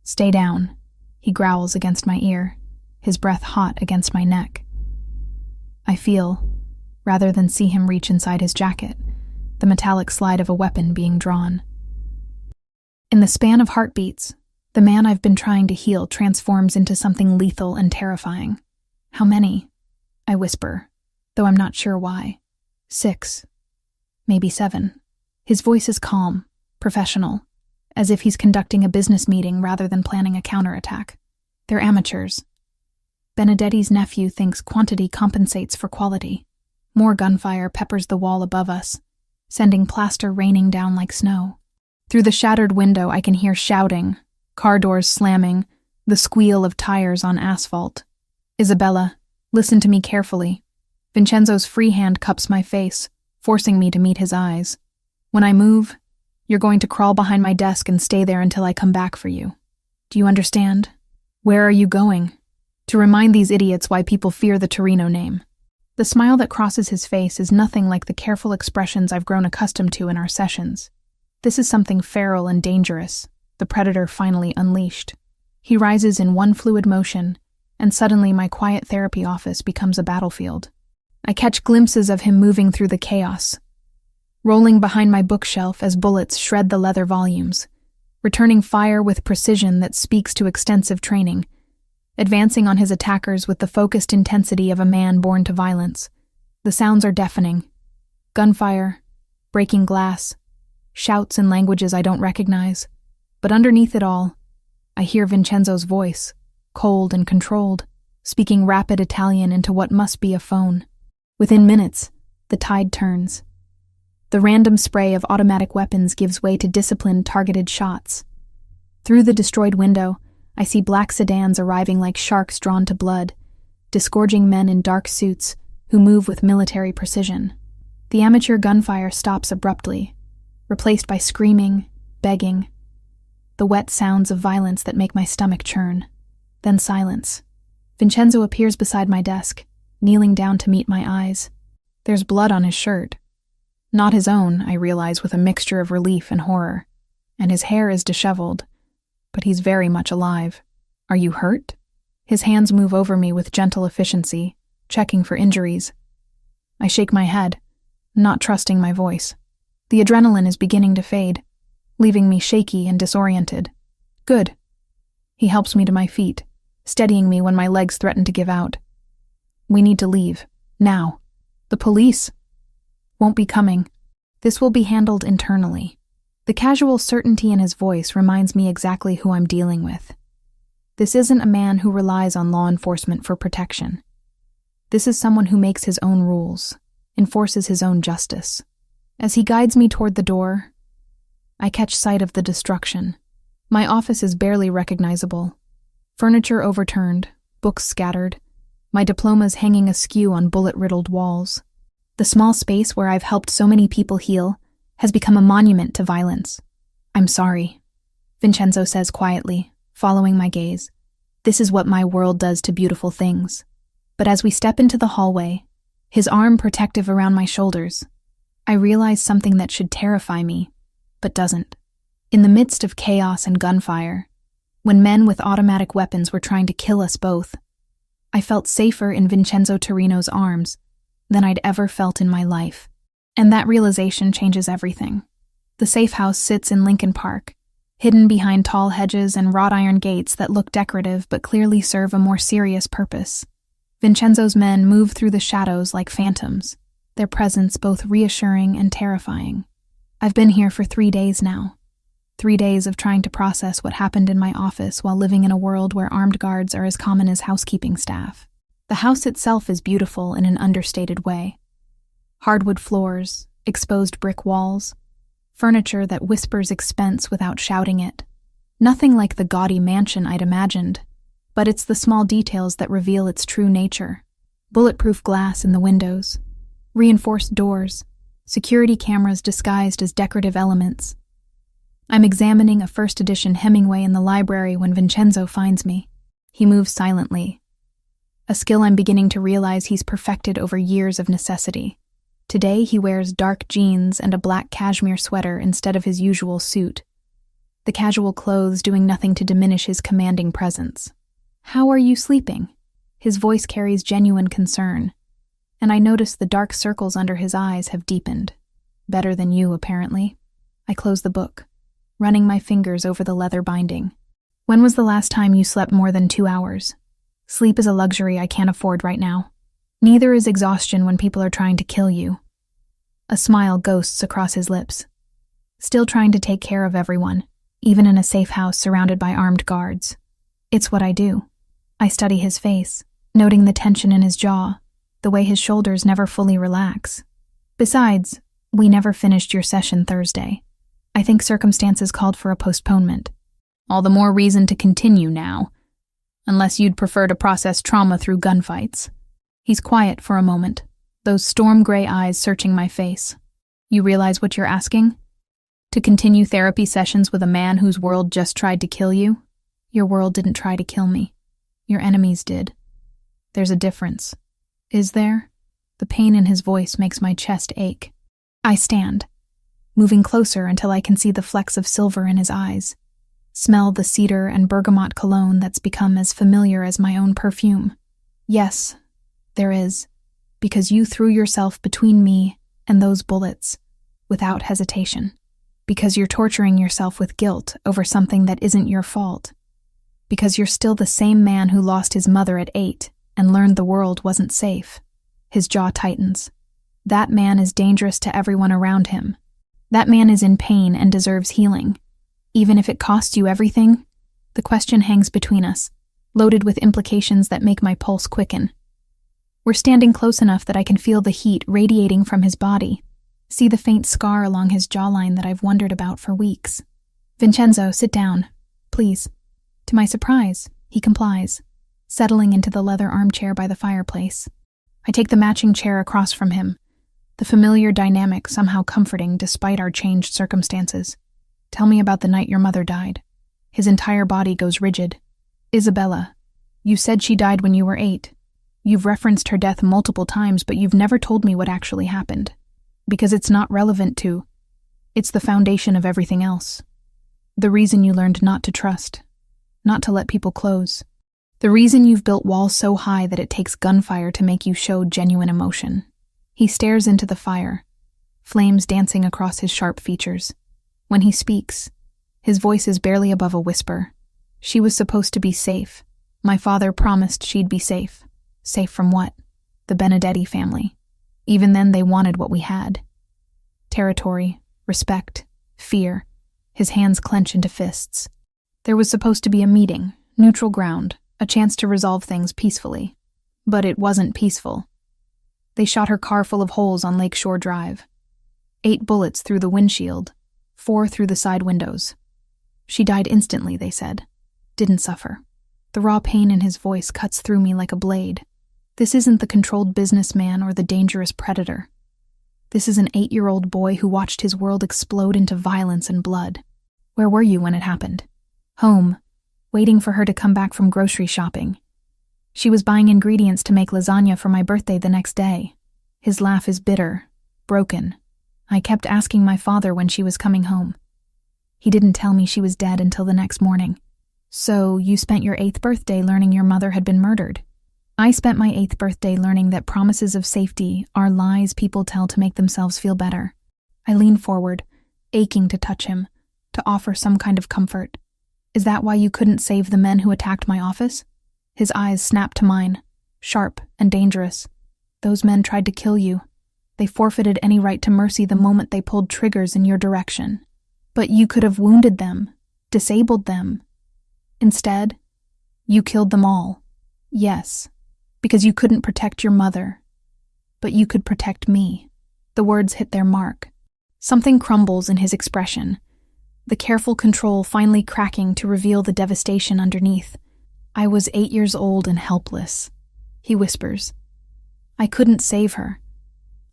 "Stay down," he growls against my ear, his breath hot against my neck. I feel, rather than see him reach inside his jacket, the metallic slide of a weapon being drawn. In the span of heartbeats, the man I've been trying to heal transforms into something lethal and terrifying. "How many?" I whisper, though I'm not sure why. 6. Maybe 7. His voice is calm, professional, as if he's conducting a business meeting rather than planning a counterattack. "They're amateurs. Benedetti's nephew thinks quantity compensates for quality." More gunfire peppers the wall above us, sending plaster raining down like snow. Through the shattered window I can hear shouting, car doors slamming, the squeal of tires on asphalt. "Isabella, listen to me carefully." Vincenzo's free hand cups my face, forcing me to meet his eyes. "When I move, you're going to crawl behind my desk and stay there until I come back for you. Do you understand? Where are you going?" To remind these idiots why people fear the Torino name. The smile that crosses his face is nothing like the careful expressions I've grown accustomed to in our sessions. This is something feral and dangerous, the predator finally unleashed. He rises in one fluid motion, and suddenly my quiet therapy office becomes a battlefield. I catch glimpses of him moving through the chaos, rolling behind my bookshelf as bullets shred the leather volumes, returning fire with precision that speaks to extensive training, advancing on his attackers with the focused intensity of a man born to violence. The sounds are deafening. Gunfire, breaking glass, shouts in languages I don't recognize. But underneath it all, I hear Vincenzo's voice, cold and controlled, speaking rapid Italian into what must be a phone. Within minutes, the tide turns. The random spray of automatic weapons gives way to disciplined, targeted shots. Through the destroyed window, I see black sedans arriving like sharks drawn to blood, disgorging men in dark suits who move with military precision. The amateur gunfire stops abruptly, replaced by screaming, begging, the wet sounds of violence that make my stomach churn. Then silence. Vincenzo appears beside my desk, kneeling down to meet my eyes. There's blood on his shirt. Not his own, I realize with a mixture of relief and horror. And his hair is disheveled, but he's very much alive. Are you hurt? His hands move over me with gentle efficiency, checking for injuries. I shake my head, not trusting my voice. The adrenaline is beginning to fade, leaving me shaky and disoriented. Good. He helps me to my feet, steadying me when my legs threaten to give out. We need to leave. Now. The police won't be coming. This will be handled internally. The casual certainty in his voice reminds me exactly who I'm dealing with. This isn't a man who relies on law enforcement for protection. This is someone who makes his own rules, enforces his own justice. As he guides me toward the door, I catch sight of the destruction. My office is barely recognizable. Furniture overturned, books scattered, my diplomas hanging askew on bullet-riddled walls. The small space where I've helped so many people heal has become a monument to violence. I'm sorry, Vincenzo says quietly, following my gaze. This is what my world does to beautiful things. But as we step into the hallway, his arm protective around my shoulders, I realize something that should terrify me, but doesn't. In the midst of chaos and gunfire, when men with automatic weapons were trying to kill us both, I felt safer in Vincenzo Torino's arms than I'd ever felt in my life. And that realization changes everything. The safe house sits in Lincoln Park, hidden behind tall hedges and wrought iron gates that look decorative but clearly serve a more serious purpose. Vincenzo's men move through the shadows like phantoms, their presence both reassuring and terrifying. I've been here for 3 days now. 3 days of trying to process what happened in my office while living in a world where armed guards are as common as housekeeping staff. The house itself is beautiful in an understated way. Hardwood floors, exposed brick walls, furniture that whispers expense without shouting it. Nothing like the gaudy mansion I'd imagined, but it's the small details that reveal its true nature. Bulletproof glass in the windows, reinforced doors, security cameras disguised as decorative elements. I'm examining a first edition Hemingway in the library when Vincenzo finds me. He moves silently, a skill I'm beginning to realize he's perfected over years of necessity. Today he wears dark jeans and a black cashmere sweater instead of his usual suit, the casual clothes doing nothing to diminish his commanding presence. How are you sleeping? His voice carries genuine concern, and I notice the dark circles under his eyes have deepened. Better than you, apparently. I close the book, running my fingers over the leather binding. When was the last time you slept more than 2 hours? Sleep is a luxury I can't afford right now. Neither is exhaustion when people are trying to kill you. A smile ghosts across his lips. Still trying to take care of everyone, even in a safe house surrounded by armed guards. It's what I do. I study his face, noting the tension in his jaw, the way his shoulders never fully relax. Besides, we never finished your session Thursday. I think circumstances called for a postponement. All the more reason to continue now, unless you'd prefer to process trauma through gunfights. He's quiet for a moment, those storm-gray eyes searching my face. You realize what you're asking? To continue therapy sessions with a man whose world just tried to kill you? Your world didn't try to kill me. Your enemies did. There's a difference. Is there? The pain in his voice makes my chest ache. I stand, moving closer until I can see the flecks of silver in his eyes. Smell the cedar and bergamot cologne that's become as familiar as my own perfume. Yes, there is, because you threw yourself between me and those bullets, without hesitation. Because you're torturing yourself with guilt over something that isn't your fault. Because you're still the same man who lost his mother at 8 and learned the world wasn't safe. His jaw tightens. That man is dangerous to everyone around him. That man is in pain and deserves healing. Even if it costs you everything, the question hangs between us, loaded with implications that make my pulse quicken. We're standing close enough that I can feel the heat radiating from his body, see the faint scar along his jawline that I've wondered about for weeks. Vincenzo, sit down, please. To my surprise, he complies, settling into the leather armchair by the fireplace. I take the matching chair across from him, the familiar dynamic somehow comforting despite our changed circumstances. Tell me about the night your mother died. His entire body goes rigid. Isabella, you said she died when you were 8. You've referenced her death multiple times, but you've never told me what actually happened. Because it's not relevant to. It's the foundation of everything else. The reason you learned not to trust, not to let people close. The reason you've built walls so high that it takes gunfire to make you show genuine emotion. He stares into the fire, flames dancing across his sharp features. When he speaks, his voice is barely above a whisper. She was supposed to be safe. My father promised she'd be safe. Safe from what? The Benedetti family. Even then, they wanted what we had. Territory, respect, fear. His hands clench into fists. There was supposed to be a meeting, neutral ground, a chance to resolve things peacefully. But it wasn't peaceful. They shot her car full of holes on Lakeshore Drive. 8 bullets through the windshield, 4 through the side windows. She died instantly, they said. Didn't suffer. The raw pain in his voice cuts through me like a blade. This isn't the controlled businessman or the dangerous predator. This is an 8-year-old boy who watched his world explode into violence and blood. Where were you when it happened? Home, waiting for her to come back from grocery shopping. She was buying ingredients to make lasagna for my birthday the next day. His laugh is bitter, broken. I kept asking my father when she was coming home. He didn't tell me she was dead until the next morning. So, you spent your 8th birthday learning your mother had been murdered. I spent my 8th birthday learning that promises of safety are lies people tell to make themselves feel better. I lean forward, aching to touch him, to offer some kind of comfort. Is that why you couldn't save the men who attacked my office? His eyes snap to mine, sharp and dangerous. Those men tried to kill you. They forfeited any right to mercy the moment they pulled triggers in your direction. But you could have wounded them, disabled them. Instead, you killed them all. Yes, because you couldn't protect your mother. But you could protect me. The words hit their mark. Something crumbles in his expression, the careful control finally cracking to reveal the devastation underneath. I was 8 years old and helpless, he whispers. I couldn't save her.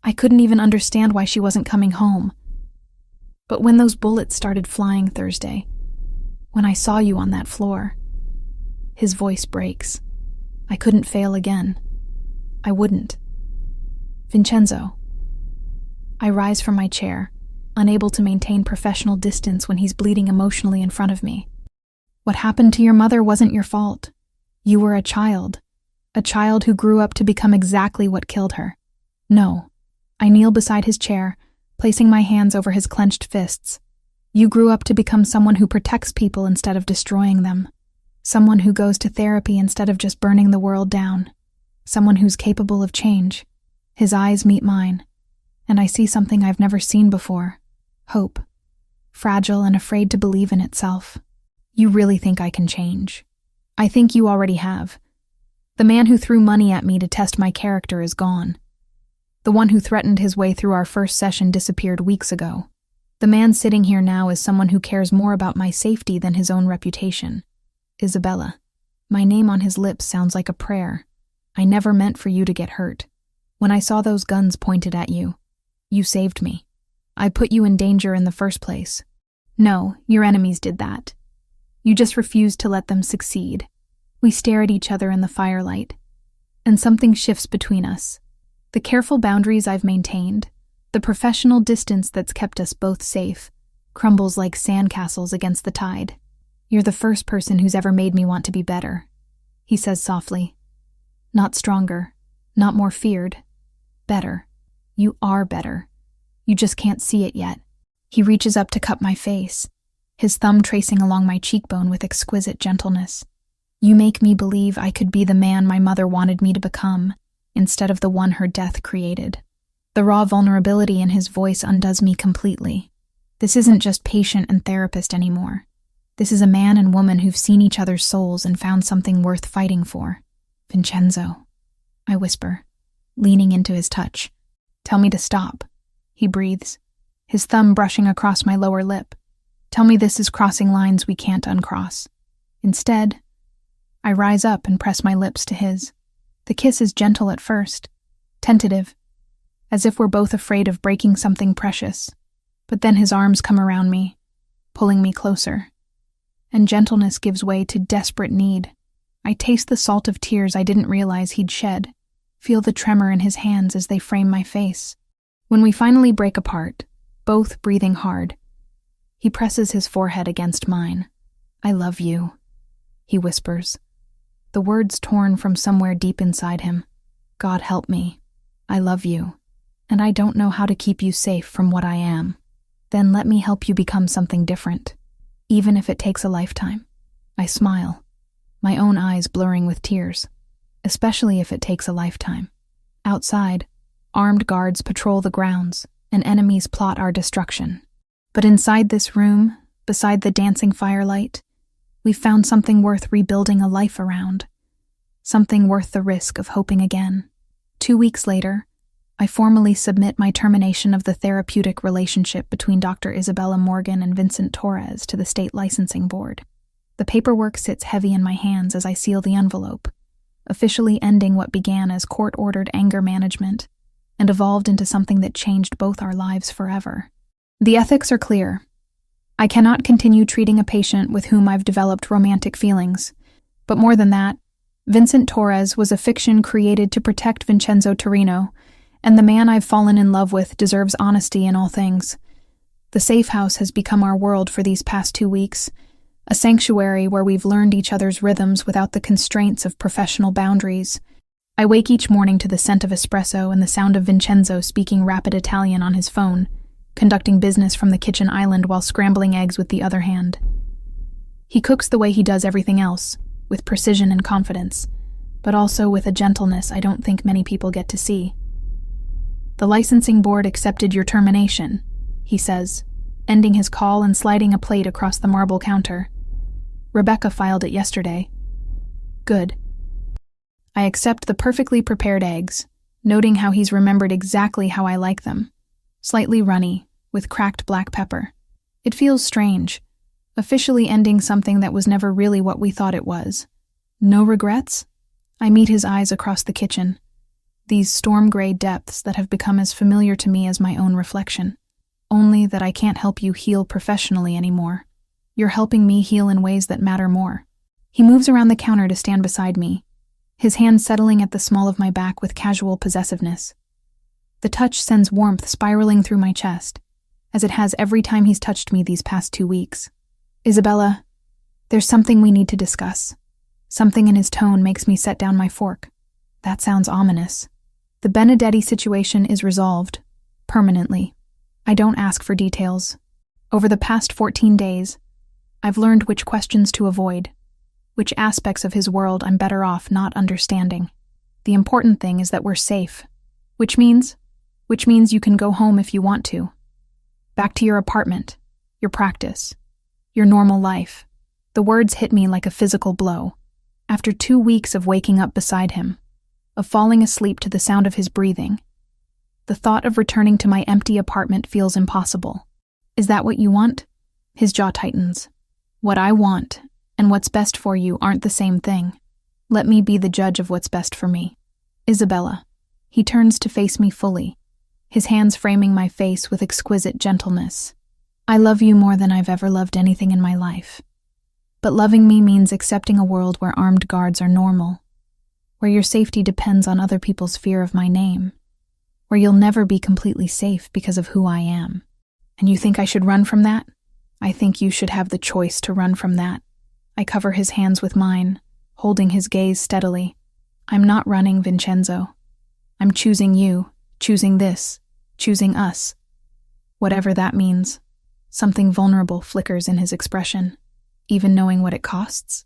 I couldn't even understand why she wasn't coming home. But when those bullets started flying Thursday, when I saw you on that floor, his voice breaks. I couldn't fail again. I wouldn't. Vincenzo. I rise from my chair, unable to maintain professional distance when he's bleeding emotionally in front of me. What happened to your mother wasn't your fault. You were a child who grew up to become exactly what killed her. No. I kneel beside his chair, placing my hands over his clenched fists. You grew up to become someone who protects people instead of destroying them. Someone who goes to therapy instead of just burning the world down. Someone who's capable of change. His eyes meet mine, and I see something I've never seen before. Hope. Fragile and afraid to believe in itself. You really think I can change? I think you already have. The man who threw money at me to test my character is gone. The one who threatened his way through our first session disappeared weeks ago. The man sitting here now is someone who cares more about my safety than his own reputation. Isabella. My name on his lips sounds like a prayer. I never meant for you to get hurt. When I saw those guns pointed at you, you saved me. I put you in danger in the first place. No, your enemies did that. You just refused to let them succeed. We stare at each other in the firelight, and something shifts between us. The careful boundaries I've maintained, the professional distance that's kept us both safe, crumbles like sandcastles against the tide. You're the first person who's ever made me want to be better, he says softly. Not stronger, not more feared. Better. You are better. You just can't see it yet. He reaches up to cup my face, his thumb tracing along my cheekbone with exquisite gentleness. You make me believe I could be the man my mother wanted me to become, instead of the one her death created. The raw vulnerability in his voice undoes me completely. This isn't just patient and therapist anymore. This is a man and woman who've seen each other's souls and found something worth fighting for. Vincenzo, I whisper, leaning into his touch. Tell me to stop, he breathes, his thumb brushing across my lower lip. Tell me this is crossing lines we can't uncross. Instead, I rise up and press my lips to his. The kiss is gentle at first, tentative, as if we're both afraid of breaking something precious. But then his arms come around me, pulling me closer. And gentleness gives way to desperate need. I taste the salt of tears I didn't realize he'd shed, feel the tremor in his hands as they frame my face. When we finally break apart, both breathing hard, he presses his forehead against mine. I love you, he whispers, the words torn from somewhere deep inside him. God help me. I love you, and I don't know how to keep you safe from what I am. Then let me help you become something different, even if it takes a lifetime. I smile, my own eyes blurring with tears, especially if it takes a lifetime. Outside, armed guards patrol the grounds, and enemies plot our destruction. But inside this room, beside the dancing firelight, we've found something worth rebuilding a life around. Something worth the risk of hoping again. 2 weeks later, I formally submit my termination of the therapeutic relationship between Dr. Isabella Morgan and Vincent Torres to the state licensing board. The paperwork sits heavy in my hands as I seal the envelope, officially ending what began as court-ordered anger management and evolved into something that changed both our lives forever. The ethics are clear. I cannot continue treating a patient with whom I've developed romantic feelings. But more than that, Vincent Torres was a fiction created to protect Vincenzo Torino, and the man I've fallen in love with deserves honesty in all things. The safe house has become our world for these past 2 weeks, a sanctuary where we've learned each other's rhythms without the constraints of professional boundaries. I wake each morning to the scent of espresso and the sound of Vincenzo speaking rapid Italian on his phone, conducting business from the kitchen island while scrambling eggs with the other hand. He cooks the way he does everything else, with precision and confidence, but also with a gentleness I don't think many people get to see. The licensing board accepted your termination, he says, ending his call and sliding a plate across the marble counter. Rebecca filed it yesterday. Good. I accept the perfectly prepared eggs, noting how he's remembered exactly how I like them. Slightly runny, with cracked black pepper. It feels strange, officially ending something that was never really what we thought it was. No regrets? I meet his eyes across the kitchen, these storm-gray depths that have become as familiar to me as my own reflection. Only that I can't help you heal professionally anymore. You're helping me heal in ways that matter more. He moves around the counter to stand beside me, his hand settling at the small of my back with casual possessiveness. The touch sends warmth spiraling through my chest, as it has every time he's touched me these past 2 weeks. Isabella, there's something we need to discuss. Something in his tone makes me set down my fork. That sounds ominous. The Benedetti situation is resolved, permanently. I don't ask for details. Over the past 14 days, I've learned which questions to avoid, which aspects of his world I'm better off not understanding. The important thing is that we're safe, which means you can go home if you want to. Back to your apartment, your practice, your normal life. The words hit me like a physical blow. After 2 weeks of waking up beside him, of falling asleep to the sound of his breathing, the thought of returning to my empty apartment feels impossible. Is that what you want? His jaw tightens. What I want and what's best for you aren't the same thing. Let me be the judge of what's best for me. Isabella. He turns to face me fully, his hands framing my face with exquisite gentleness. I love you more than I've ever loved anything in my life. But loving me means accepting a world where armed guards are normal, where your safety depends on other people's fear of my name, where you'll never be completely safe because of who I am. And you think I should run from that? I think you should have the choice to run from that. I cover his hands with mine, holding his gaze steadily. I'm not running, Vincenzo. I'm choosing you, choosing this, choosing us. Whatever that means. Something vulnerable flickers in his expression, even knowing what it costs,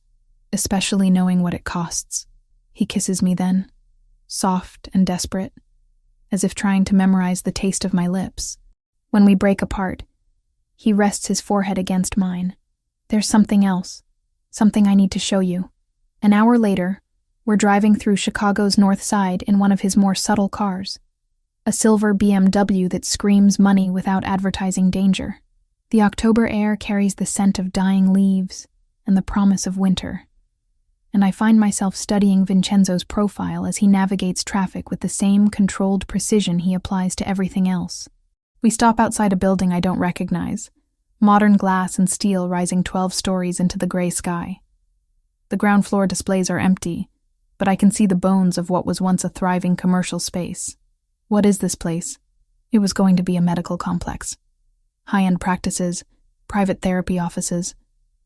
especially knowing what it costs. He kisses me then, soft and desperate, as if trying to memorize the taste of my lips. When we break apart, he rests his forehead against mine. There's something else, something I need to show you. An hour later, we're driving through Chicago's North Side in one of his more subtle cars, a silver BMW that screams money without advertising danger. The October air carries the scent of dying leaves and the promise of winter, and I find myself studying Vincenzo's profile as he navigates traffic with the same controlled precision he applies to everything else. We stop outside a building I don't recognize, modern glass and steel rising 12 stories into the gray sky. The ground floor displays are empty, but I can see the bones of what was once a thriving commercial space. What is this place? It was going to be a medical complex. High-end practices, private therapy offices,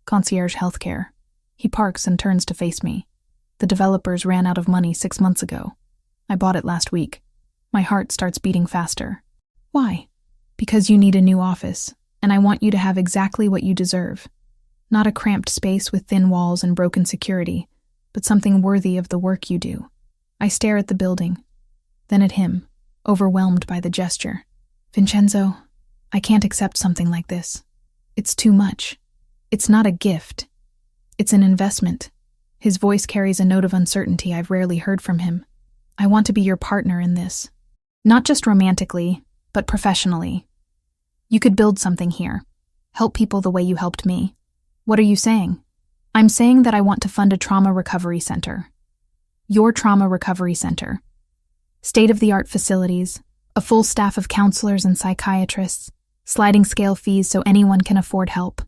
concierge healthcare. He parks and turns to face me. The developers ran out of money 6 months ago. I bought it last week. My heart starts beating faster. Why? Because you need a new office, and I want you to have exactly what you deserve. Not a cramped space with thin walls and broken security, but something worthy of the work you do. I stare at the building, then at him, overwhelmed by the gesture. Vincenzo, I can't accept something like this. It's too much. It's not a gift. It's an investment. His voice carries a note of uncertainty I've rarely heard from him. I want to be your partner in this. Not just romantically, but professionally. You could build something here. Help people the way you helped me. What are you saying? I'm saying that I want to fund a trauma recovery center. Your trauma recovery center. State-of-the-art facilities, a full staff of counselors and psychiatrists, sliding scale fees so anyone can afford help.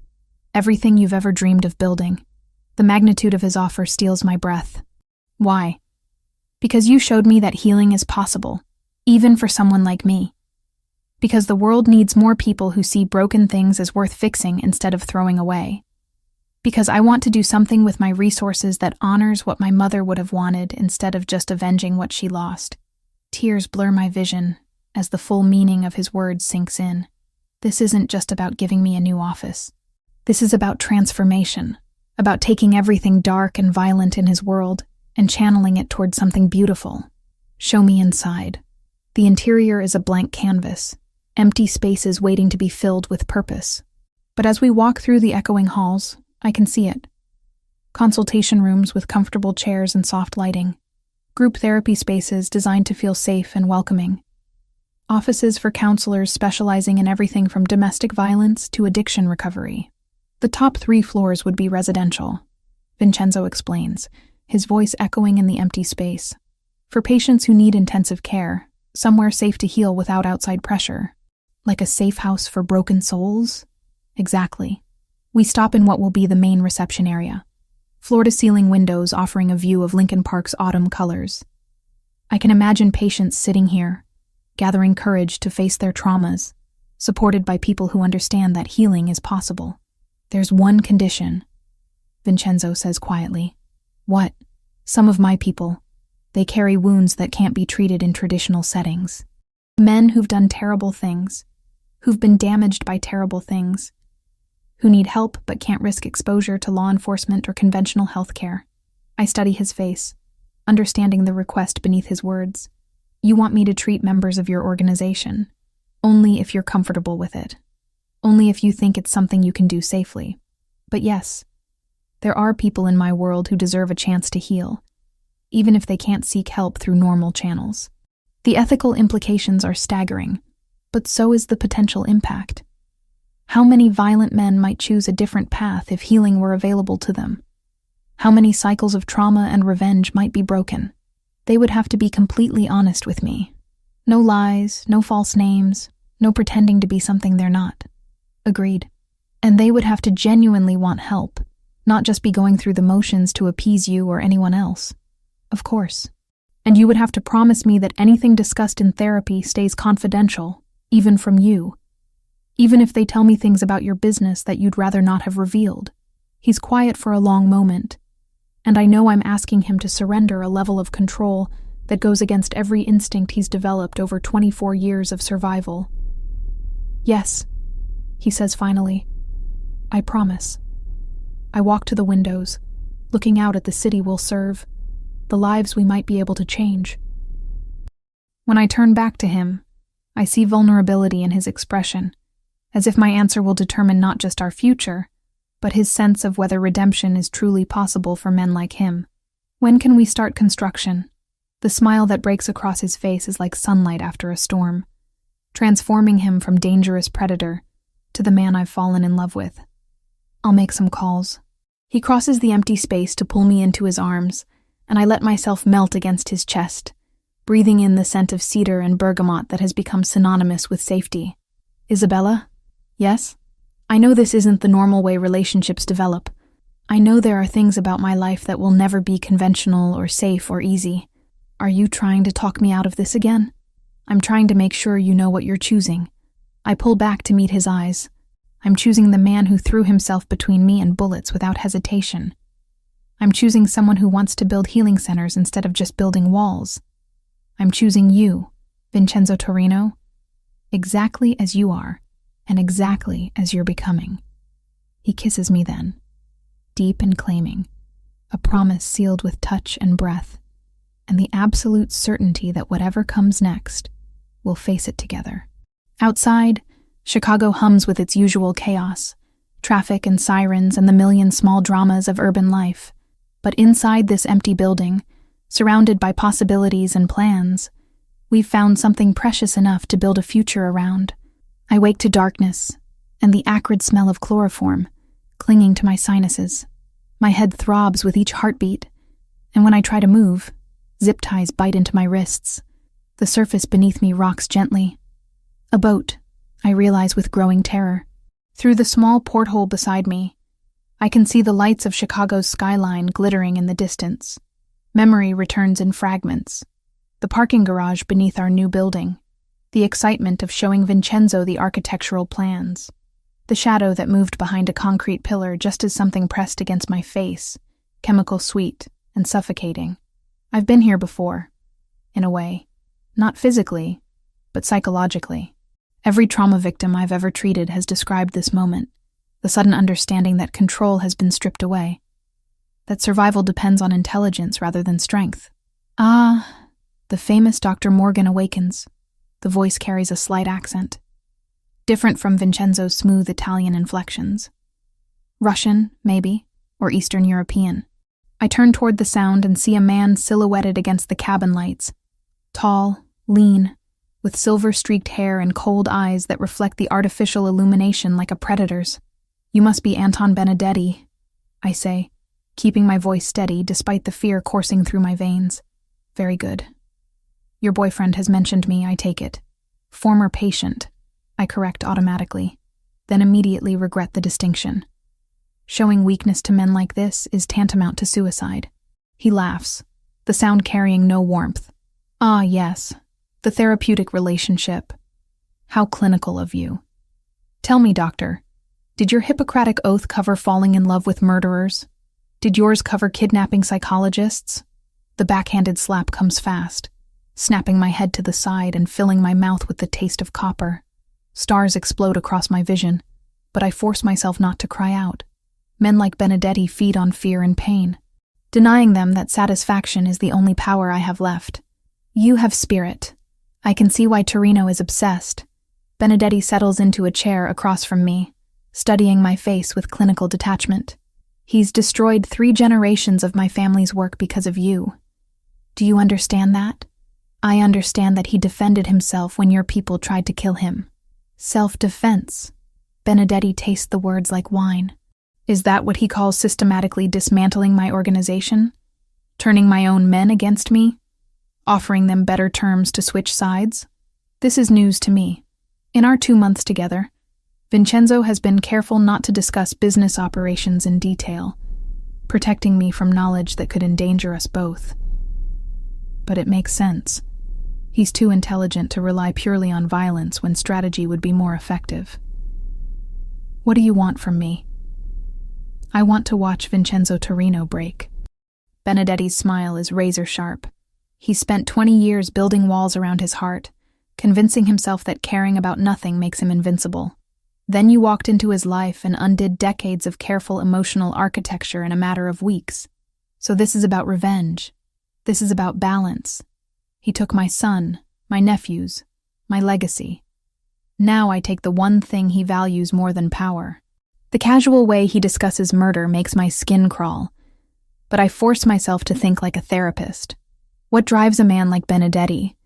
Everything you've ever dreamed of building. The magnitude of his offer steals my breath. Why? Because you showed me that healing is possible, even for someone like me. Because the world needs more people who see broken things as worth fixing instead of throwing away. Because I want to do something with my resources that honors what my mother would have wanted instead of just avenging what she lost. Tears blur my vision as the full meaning of his words sinks in. This isn't just about giving me a new office. This is about transformation, about taking everything dark and violent in his world and channeling it toward something beautiful. Show me inside. The interior is a blank canvas, empty spaces waiting to be filled with purpose. But as we walk through the echoing halls, I can see it. Consultation rooms with comfortable chairs and soft lighting. Group therapy spaces designed to feel safe and welcoming. Offices for counselors specializing in everything from domestic violence to addiction recovery. The top 3 floors would be residential, Vincenzo explains, his voice echoing in the empty space. For patients who need intensive care, somewhere safe to heal without outside pressure. Like a safe house for broken souls? Exactly. We stop in what will be the main reception area. Floor-to-ceiling windows offering a view of Lincoln Park's autumn colors. I can imagine patients sitting here, gathering courage to face their traumas, supported by people who understand that healing is possible. There's one condition, Vincenzo says quietly. What? Some of my people. They carry wounds that can't be treated in traditional settings. Men who've done terrible things, who've been damaged by terrible things, who need help but can't risk exposure to law enforcement or conventional health care. I study his face, understanding the request beneath his words. You want me to treat members of your organization, only if you're comfortable with it, only if you think it's something you can do safely. But yes, there are people in my world who deserve a chance to heal, even if they can't seek help through normal channels. The ethical implications are staggering, but so is the potential impact. How many violent men might choose a different path if healing were available to them? How many cycles of trauma and revenge might be broken? They would have to be completely honest with me. No lies, no false names, no pretending to be something they're not. Agreed. And they would have to genuinely want help, not just be going through the motions to appease you or anyone else. Of course. And you would have to promise me that anything discussed in therapy stays confidential, even from you. Even if they tell me things about your business that you'd rather not have revealed. He's quiet for a long moment, and I know I'm asking him to surrender a level of control that goes against every instinct he's developed over 24 years of survival. Yes, he says finally. I promise. I walk to the windows, looking out at the city we'll serve, the lives we might be able to change. When I turn back to him, I see vulnerability in his expression, as if my answer will determine not just our future, but his sense of whether redemption is truly possible for men like him. When can we start construction? The smile that breaks across his face is like sunlight after a storm, transforming him from dangerous predator to the man I've fallen in love with. I'll make some calls. He crosses the empty space to pull me into his arms, and I let myself melt against his chest, breathing in the scent of cedar and bergamot that has become synonymous with safety. Isabella? Yes? I know this isn't the normal way relationships develop. I know there are things about my life that will never be conventional or safe or easy. Are you trying to talk me out of this again? I'm trying to make sure you know what you're choosing. I pull back to meet his eyes. I'm choosing the man who threw himself between me and bullets without hesitation. I'm choosing someone who wants to build healing centers instead of just building walls. I'm choosing you, Vincenzo Torino, exactly as you are, and exactly as you're becoming. He kisses me then, deep and claiming, a promise sealed with touch and breath, and the absolute certainty that whatever comes next, we'll face it together. Outside, Chicago hums with its usual chaos, traffic and sirens and the million small dramas of urban life. But inside this empty building, surrounded by possibilities and plans, we've found something precious enough to build a future around. I wake to darkness and the acrid smell of chloroform clinging to my sinuses. My head throbs with each heartbeat, and when I try to move, zip ties bite into my wrists. The surface beneath me rocks gently. A boat, I realize with growing terror. Through the small porthole beside me, I can see the lights of Chicago's skyline glittering in the distance. Memory returns in fragments. The parking garage beneath our new building. The excitement of showing Vincenzo the architectural plans. The shadow that moved behind a concrete pillar just as something pressed against my face, chemical sweet and suffocating. I've been here before, in a way. Not physically, but psychologically. Every trauma victim I've ever treated has described this moment, the sudden understanding that control has been stripped away, that survival depends on intelligence rather than strength. Ah, the famous Dr. Morgan awakens. The voice carries a slight accent, different from Vincenzo's smooth Italian inflections. Russian, maybe, or Eastern European. I turn toward the sound and see a man silhouetted against the cabin lights, tall, lean, with silver-streaked hair and cold eyes that reflect the artificial illumination like a predator's. You must be Anton Benedetti, I say, keeping my voice steady despite the fear coursing through my veins. Very good. Your boyfriend has mentioned me, I take it. Former patient, I correct automatically, then immediately regret the distinction. Showing weakness to men like this is tantamount to suicide. He laughs, the sound carrying no warmth. Ah, yes, the therapeutic relationship. How clinical of you. Tell me, doctor, did your Hippocratic oath cover falling in love with murderers? Did yours cover kidnapping psychologists? The backhanded slap comes fast, snapping my head to the side and filling my mouth with the taste of copper. Stars explode across my vision, but I force myself not to cry out. Men like Benedetti feed on fear and pain, denying them that satisfaction is the only power I have left. You have spirit. I can see why Torino is obsessed. Benedetti settles into a chair across from me, studying my face with clinical detachment. He's destroyed 3 generations of my family's work because of you. Do you understand that? I understand that he defended himself when your people tried to kill him. Self-defense. Benedetti tastes the words like wine. Is that what he calls systematically dismantling my organization? Turning my own men against me? Offering them better terms to switch sides? This is news to me. In our 2 months together, Vincenzo has been careful not to discuss business operations in detail, protecting me from knowledge that could endanger us both. But it makes sense. He's too intelligent to rely purely on violence when strategy would be more effective. What do you want from me? I want to watch Vincenzo Torino break. Benedetti's smile is razor sharp. He spent 20 years building walls around his heart, convincing himself that caring about nothing makes him invincible. Then you walked into his life and undid decades of careful emotional architecture in a matter of weeks. So this is about revenge. This is about balance. He took my son, my nephews, my legacy. Now I take the one thing he values more than power. The casual way he discusses murder makes my skin crawl, but I force myself to think like a therapist. What drives a man like Benedetti?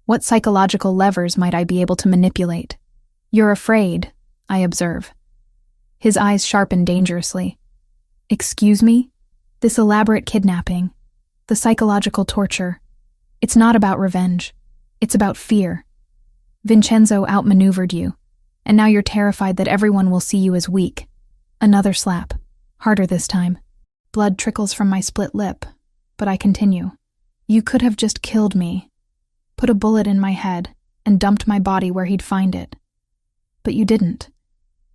What psychological levers might I be able to manipulate? You're afraid, I observe. His eyes sharpen dangerously. Excuse me? This elaborate kidnapping, the psychological torture, it's not about revenge. It's about fear. Vincenzo outmaneuvered you, and now you're terrified that everyone will see you as weak. Another slap, harder this time. Blood trickles from my split lip, but I continue. You could have just killed me, put a bullet in my head, and dumped my body where he'd find it. But you didn't,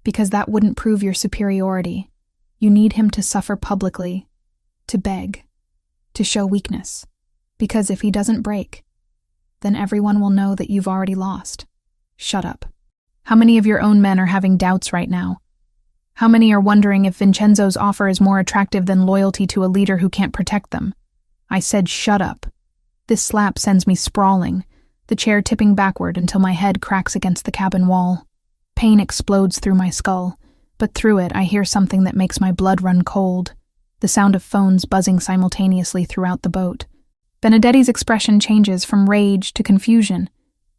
because that wouldn't prove your superiority. You need him to suffer publicly, to beg, to show weakness, because if he doesn't break, then everyone will know that you've already lost. Shut up. How many of your own men are having doubts right now? How many are wondering if Vincenzo's offer is more attractive than loyalty to a leader who can't protect them? I said shut up. This slap sends me sprawling, the chair tipping backward until my head cracks against the cabin wall. Pain explodes through my skull, but through it I hear something that makes my blood run cold, the sound of phones buzzing simultaneously throughout the boat. Benedetti's expression changes from rage to confusion,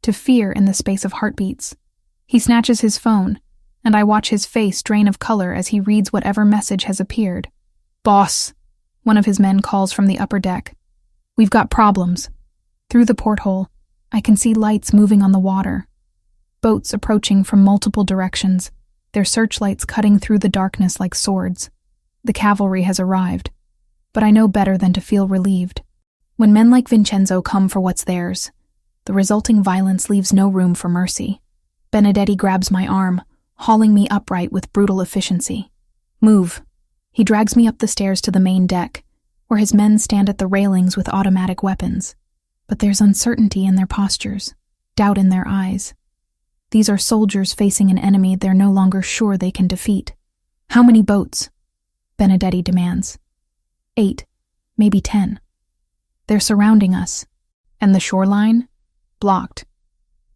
to fear in the space of heartbeats. He snatches his phone, and I watch his face drain of color as he reads whatever message has appeared. Boss, one of his men calls from the upper deck. We've got problems. Through the porthole, I can see lights moving on the water. Boats approaching from multiple directions, their searchlights cutting through the darkness like swords. The cavalry has arrived, but I know better than to feel relieved. When men like Vincenzo come for what's theirs, the resulting violence leaves no room for mercy. Benedetti grabs my arm, hauling me upright with brutal efficiency. Move. He drags me up the stairs to the main deck, where his men stand at the railings with automatic weapons. But there's uncertainty in their postures, doubt in their eyes. These are soldiers facing an enemy they're no longer sure they can defeat. How many boats? Benedetti demands. 8, maybe 10. They're surrounding us. And the shoreline? Blocked.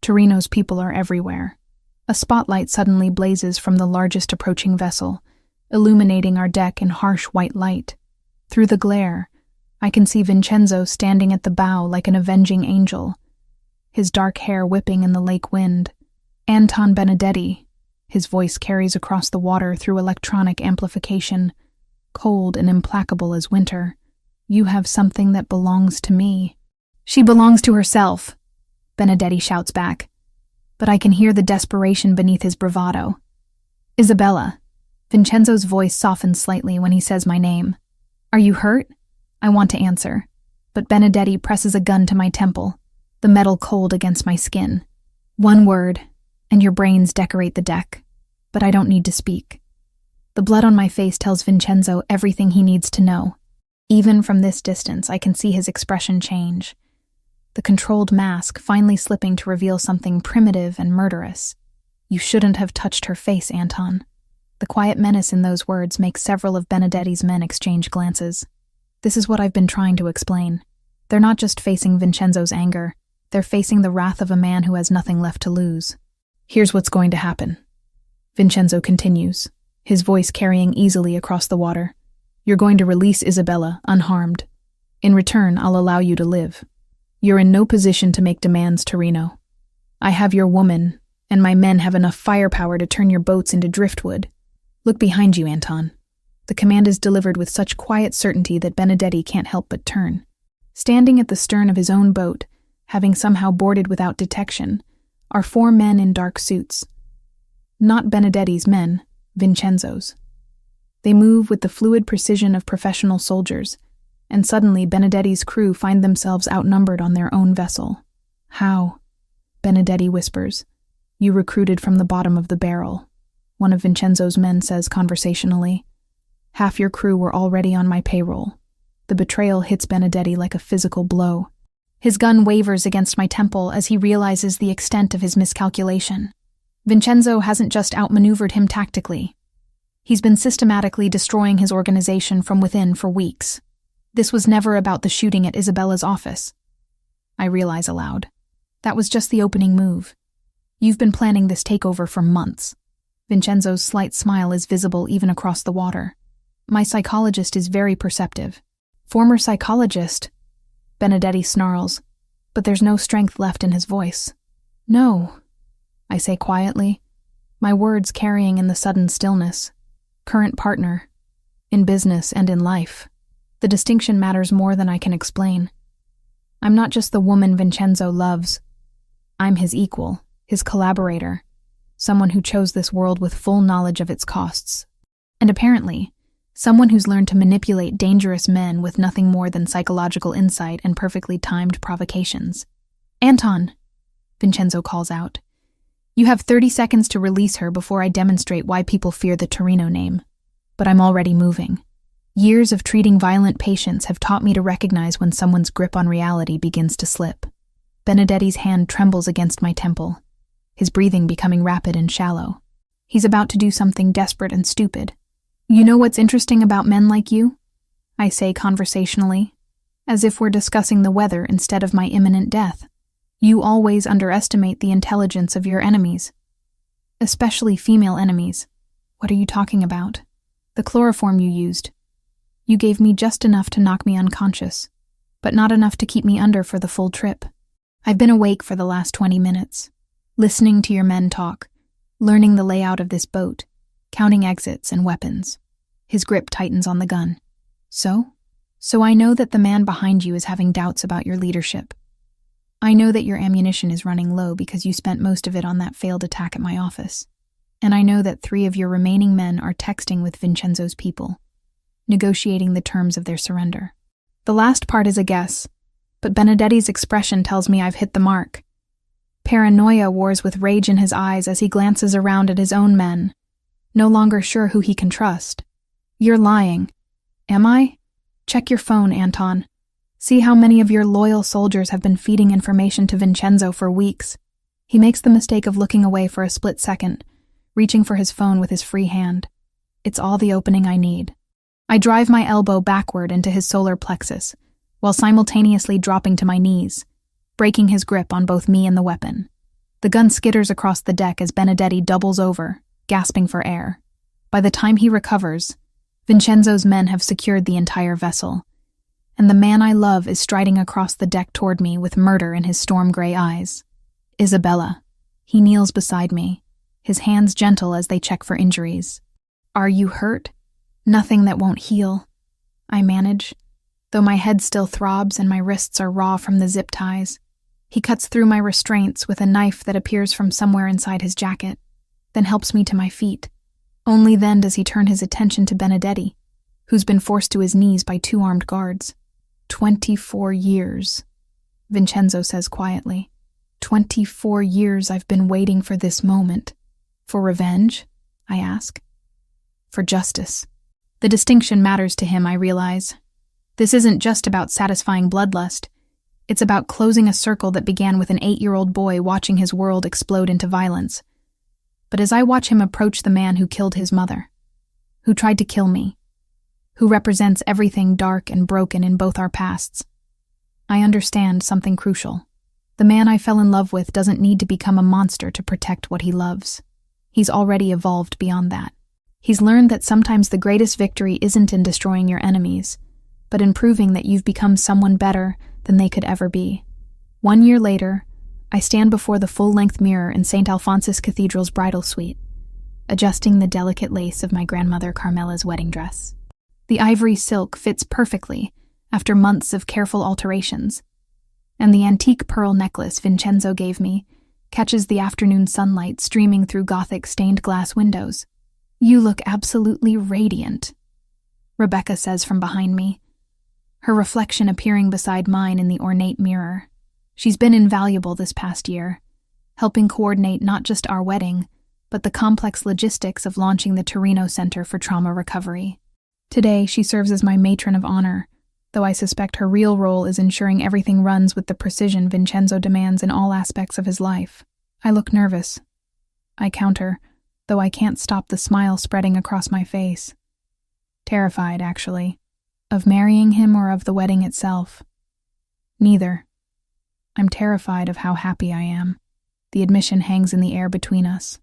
Torino's people are everywhere. A spotlight suddenly blazes from the largest approaching vessel, illuminating our deck in harsh white light. Through the glare, I can see Vincenzo standing at the bow like an avenging angel, his dark hair whipping in the lake wind. Anton Benedetti, his voice carries across the water through electronic amplification, cold and implacable as winter. You have something that belongs to me. She belongs to herself, Benedetti shouts back, but I can hear the desperation beneath his bravado. Isabella. Vincenzo's voice softens slightly when he says my name. Are you hurt? I want to answer, but Benedetti presses a gun to my temple, the metal cold against my skin. One word, and your brains decorate the deck, but I don't need to speak. The blood on my face tells Vincenzo everything he needs to know. Even from this distance, I can see his expression change. The controlled mask finally slipping to reveal something primitive and murderous. You shouldn't have touched her face, Anton. The quiet menace in those words makes several of Benedetti's men exchange glances. This is what I've been trying to explain. They're not just facing Vincenzo's anger, they're facing the wrath of a man who has nothing left to lose. Here's what's going to happen. Vincenzo continues, his voice carrying easily across the water. You're going to release Isabella, unharmed. In return, I'll allow you to live. You're in no position to make demands, Torino. I have your woman, and my men have enough firepower to turn your boats into driftwood. Look behind you, Anton. The command is delivered with such quiet certainty that Benedetti can't help but turn. Standing at the stern of his own boat, having somehow boarded without detection, are 4 men in dark suits. Not Benedetti's men, Vincenzo's. They move with the fluid precision of professional soldiers, and suddenly Benedetti's crew find themselves outnumbered on their own vessel. How? Benedetti whispers. You recruited from the bottom of the barrel, one of Vincenzo's men says conversationally. Half your crew were already on my payroll. The betrayal hits Benedetti like a physical blow. His gun wavers against my temple as he realizes the extent of his miscalculation. Vincenzo hasn't just outmaneuvered him tactically. He's been systematically destroying his organization from within for weeks. This was never about the shooting at Isabella's office. I realize aloud. That was just the opening move. You've been planning this takeover for months. Vincenzo's slight smile is visible even across the water. My psychologist is very perceptive. Former psychologist? Benedetti snarls, but there's no strength left in his voice. No, I say quietly, my words carrying in the sudden stillness. Current partner. In business and in life. The distinction matters more than I can explain. I'm not just the woman Vincenzo loves. I'm his equal, his collaborator, someone who chose this world with full knowledge of its costs. And apparently, someone who's learned to manipulate dangerous men with nothing more than psychological insight and perfectly timed provocations. Anton, Vincenzo calls out. You have 30 seconds to release her before I demonstrate why people fear the Torino name. But I'm already moving. Years of treating violent patients have taught me to recognize when someone's grip on reality begins to slip. Benedetti's hand trembles against my temple, his breathing becoming rapid and shallow. He's about to do something desperate and stupid. You know what's interesting about men like you? I say conversationally, as if we're discussing the weather instead of my imminent death. You always underestimate the intelligence of your enemies, especially female enemies. What are you talking about? The chloroform you used. You gave me just enough to knock me unconscious, but not enough to keep me under for the full trip. I've been awake for the last 20 minutes, listening to your men talk, learning the layout of this boat, counting exits and weapons. His grip tightens on the gun. So I know that the man behind you is having doubts about your leadership. I know that your ammunition is running low because you spent most of it on that failed attack at my office. And I know that 3 of your remaining men are texting with Vincenzo's people, negotiating the terms of their surrender. The last part is a guess, but Benedetti's expression tells me I've hit the mark. Paranoia wars with rage in his eyes as he glances around at his own men, no longer sure who he can trust. You're lying. Am I? Check your phone, Anton. See how many of your loyal soldiers have been feeding information to Vincenzo for weeks. He makes the mistake of looking away for a split second, reaching for his phone with his free hand. It's all the opening I need. I drive my elbow backward into his solar plexus, while simultaneously dropping to my knees, breaking his grip on both me and the weapon. The gun skitters across the deck as Benedetti doubles over, gasping for air. By the time he recovers, Vincenzo's men have secured the entire vessel, and the man I love is striding across the deck toward me with murder in his storm-gray eyes. Isabella. He kneels beside me, his hands gentle as they check for injuries. Are you hurt? Nothing that won't heal, I manage, though my head still throbs and my wrists are raw from the zip ties. He cuts through my restraints with a knife that appears from somewhere inside his jacket, then helps me to my feet. Only then does he turn his attention to Benedetti, who's been forced to his knees by 2 armed guards. 24 years, Vincenzo says quietly. 24 years I've been waiting for this moment. For revenge? I ask. For justice. The distinction matters to him, I realize. This isn't just about satisfying bloodlust. It's about closing a circle that began with an 8-year-old boy watching his world explode into violence. But as I watch him approach the man who killed his mother, who tried to kill me, who represents everything dark and broken in both our pasts, I understand something crucial. The man I fell in love with doesn't need to become a monster to protect what he loves. He's already evolved beyond that. He's learned that sometimes the greatest victory isn't in destroying your enemies, but in proving that you've become someone better than they could ever be. 1 year later, I stand before the full-length mirror in St. Alphonsus Cathedral's bridal suite, adjusting the delicate lace of my grandmother Carmela's wedding dress. The ivory silk fits perfectly after months of careful alterations, and the antique pearl necklace Vincenzo gave me catches the afternoon sunlight streaming through Gothic stained glass windows. You look absolutely radiant, Rebecca says from behind me, her reflection appearing beside mine in the ornate mirror. She's been invaluable this past year, helping coordinate not just our wedding, but the complex logistics of launching the Torino Center for Trauma Recovery. Today, she serves as my matron of honor, though I suspect her real role is ensuring everything runs with the precision Vincenzo demands in all aspects of his life. I look nervous. I counter, though I can't stop the smile spreading across my face. Terrified, actually. Of marrying him or of the wedding itself? Neither. I'm terrified of how happy I am. The admission hangs in the air between us.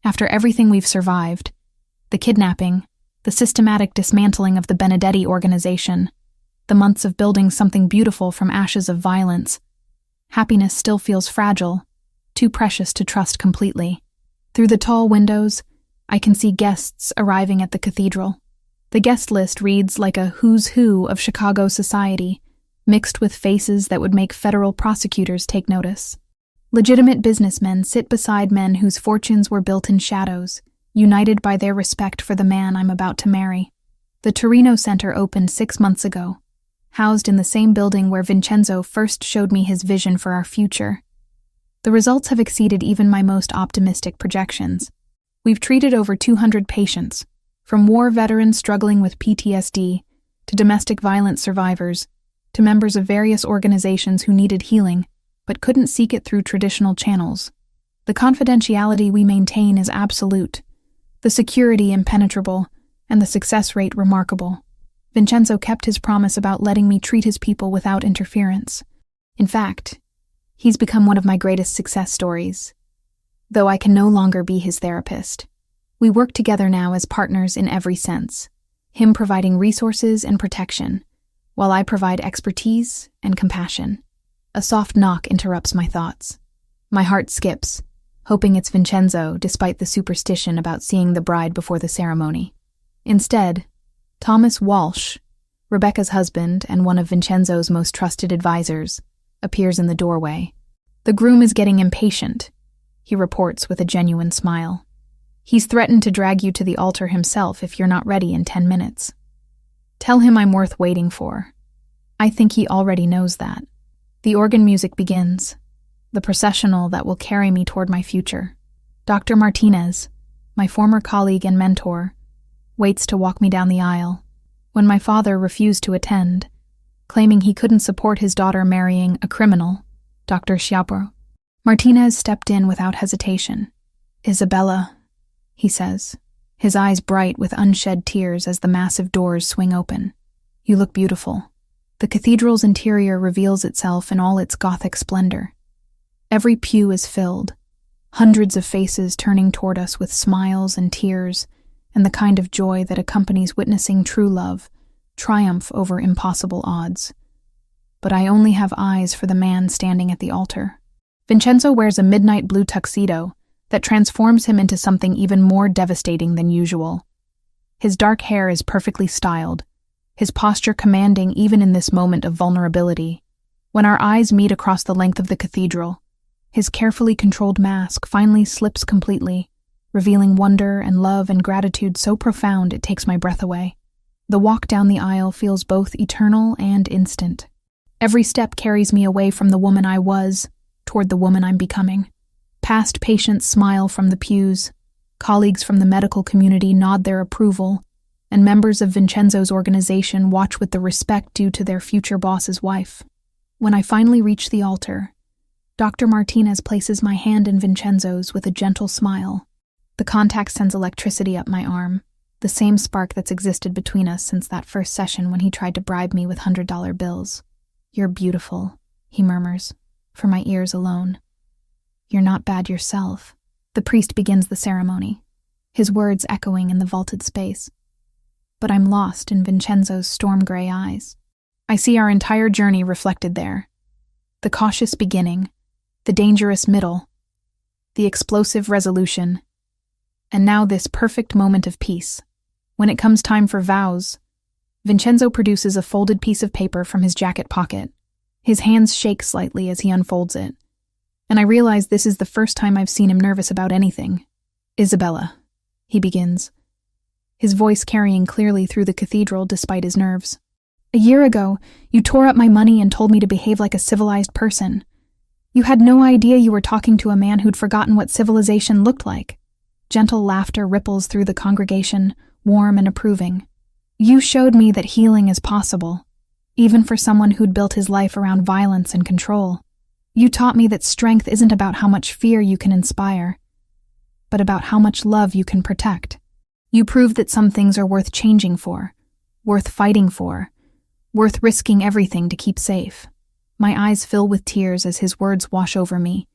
After everything we've survived, the kidnapping, the systematic dismantling of the Benedetti organization, the months of building something beautiful from ashes of violence, happiness still feels fragile, too precious to trust completely. Through the tall windows, I can see guests arriving at the cathedral. The guest list reads like a who's who of Chicago society, mixed with faces that would make federal prosecutors take notice. Legitimate businessmen sit beside men whose fortunes were built in shadows, united by their respect for the man I'm about to marry. The Torino Center opened 6 months ago, housed in the same building where Vincenzo first showed me his vision for our future. The results have exceeded even my most optimistic projections. We've treated over 200 patients, from war veterans struggling with PTSD, to domestic violence survivors, to members of various organizations who needed healing, but couldn't seek it through traditional channels. The confidentiality we maintain is absolute, the security impenetrable, and the success rate remarkable. Vincenzo kept his promise about letting me treat his people without interference. In fact, he's become one of my greatest success stories, though I can no longer be his therapist. We work together now as partners in every sense, him providing resources and protection, while I provide expertise and compassion. A soft knock interrupts my thoughts. My heart skips, hoping it's Vincenzo, despite the superstition about seeing the bride before the ceremony. Instead, Thomas Walsh, Rebecca's husband and one of Vincenzo's most trusted advisors, appears in the doorway. The groom is getting impatient, he reports with a genuine smile. He's threatened to drag you to the altar himself if you're not ready in 10 minutes. Tell him I'm worth waiting for. I think he already knows that. The organ music begins, the processional that will carry me toward my future. Dr. Martinez, my former colleague and mentor, waits to walk me down the aisle. When my father refused to attend, claiming he couldn't support his daughter marrying a criminal, Dr. Schiappo, Martinez stepped in without hesitation. Isabella, he says, his eyes bright with unshed tears as the massive doors swing open. You look beautiful. The cathedral's interior reveals itself in all its Gothic splendor. Every pew is filled, hundreds of faces turning toward us with smiles and tears, and the kind of joy that accompanies witnessing true love triumph over impossible odds. But I only have eyes for the man standing at the altar. Vincenzo wears a midnight blue tuxedo that transforms him into something even more devastating than usual. His dark hair is perfectly styled, his posture commanding even in this moment of vulnerability. When our eyes meet across the length of the cathedral, his carefully controlled mask finally slips completely, revealing wonder and love and gratitude so profound it takes my breath away. The walk down the aisle feels both eternal and instant. Every step carries me away from the woman I was, toward the woman I'm becoming. Past patients smile from the pews, colleagues from the medical community nod their approval, and members of Vincenzo's organization watch with the respect due to their future boss's wife. When I finally reach the altar, Dr. Martinez places my hand in Vincenzo's with a gentle smile. The contact sends electricity up my arm, the same spark that's existed between us since that first session when he tried to bribe me with $100 bills. You're beautiful, he murmurs, for my ears alone. You're not bad yourself. The priest begins the ceremony, his words echoing in the vaulted space. But I'm lost in Vincenzo's storm-gray eyes. I see our entire journey reflected there. The cautious beginning, the dangerous middle, the explosive resolution, and now this perfect moment of peace. When it comes time for vows, Vincenzo produces a folded piece of paper from his jacket pocket. His hands shake slightly as he unfolds it, and I realize this is the first time I've seen him nervous about anything. Isabella, he begins, his voice carrying clearly through the cathedral despite his nerves. A year ago, you tore up my money and told me to behave like a civilized person. You had no idea you were talking to a man who'd forgotten what civilization looked like. Gentle laughter ripples through the congregation, warm and approving. You showed me that healing is possible, even for someone who'd built his life around violence and control. You taught me that strength isn't about how much fear you can inspire, but about how much love you can protect. You proved that some things are worth changing for, worth fighting for, worth risking everything to keep safe. My eyes fill with tears as his words wash over me,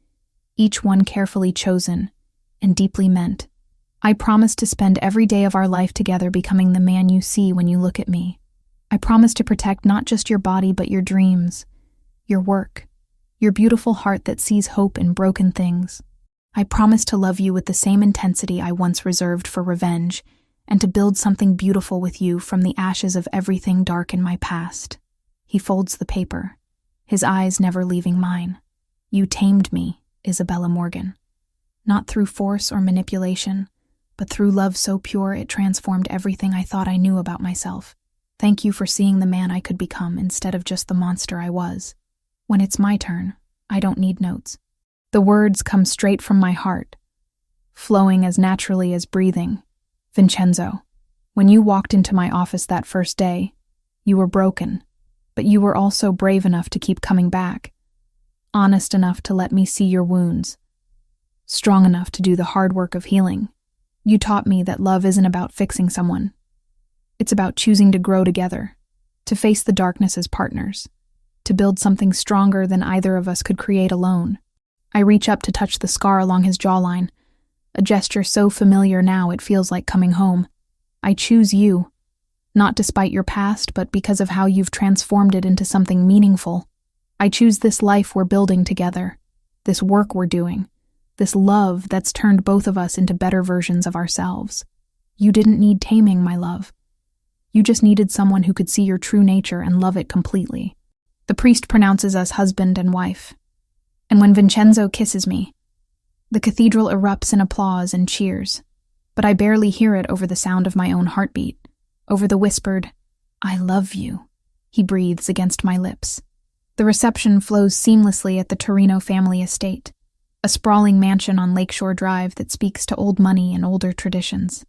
each one carefully chosen and deeply meant. I promise to spend every day of our life together becoming the man you see when you look at me. I promise to protect not just your body but your dreams, your work, your beautiful heart that sees hope in broken things. I promise to love you with the same intensity I once reserved for revenge, and to build something beautiful with you from the ashes of everything dark in my past. He folds the paper, his eyes never leaving mine. You tamed me, Isabella Morgan. Not through force or manipulation, but through love so pure it transformed everything I thought I knew about myself. Thank you for seeing the man I could become instead of just the monster I was. When it's my turn, I don't need notes. The words come straight from my heart, flowing as naturally as breathing. Vincenzo, when you walked into my office that first day, you were broken, but you were also brave enough to keep coming back, honest enough to let me see your wounds, strong enough to do the hard work of healing. You taught me that love isn't about fixing someone. It's about choosing to grow together, to face the darkness as partners, to build something stronger than either of us could create alone. I reach up to touch the scar along his jawline, a gesture so familiar now it feels like coming home. I choose you, not despite your past, but because of how you've transformed it into something meaningful. I choose this life we're building together, this work we're doing, this love that's turned both of us into better versions of ourselves. You didn't need taming, my love. You just needed someone who could see your true nature and love it completely. The priest pronounces us husband and wife. And when Vincenzo kisses me, the cathedral erupts in applause and cheers, but I barely hear it over the sound of my own heartbeat, over the whispered, "I love you," he breathes against my lips. The reception flows seamlessly at the Torino family estate, a sprawling mansion on Lakeshore Drive that speaks to old money and older traditions.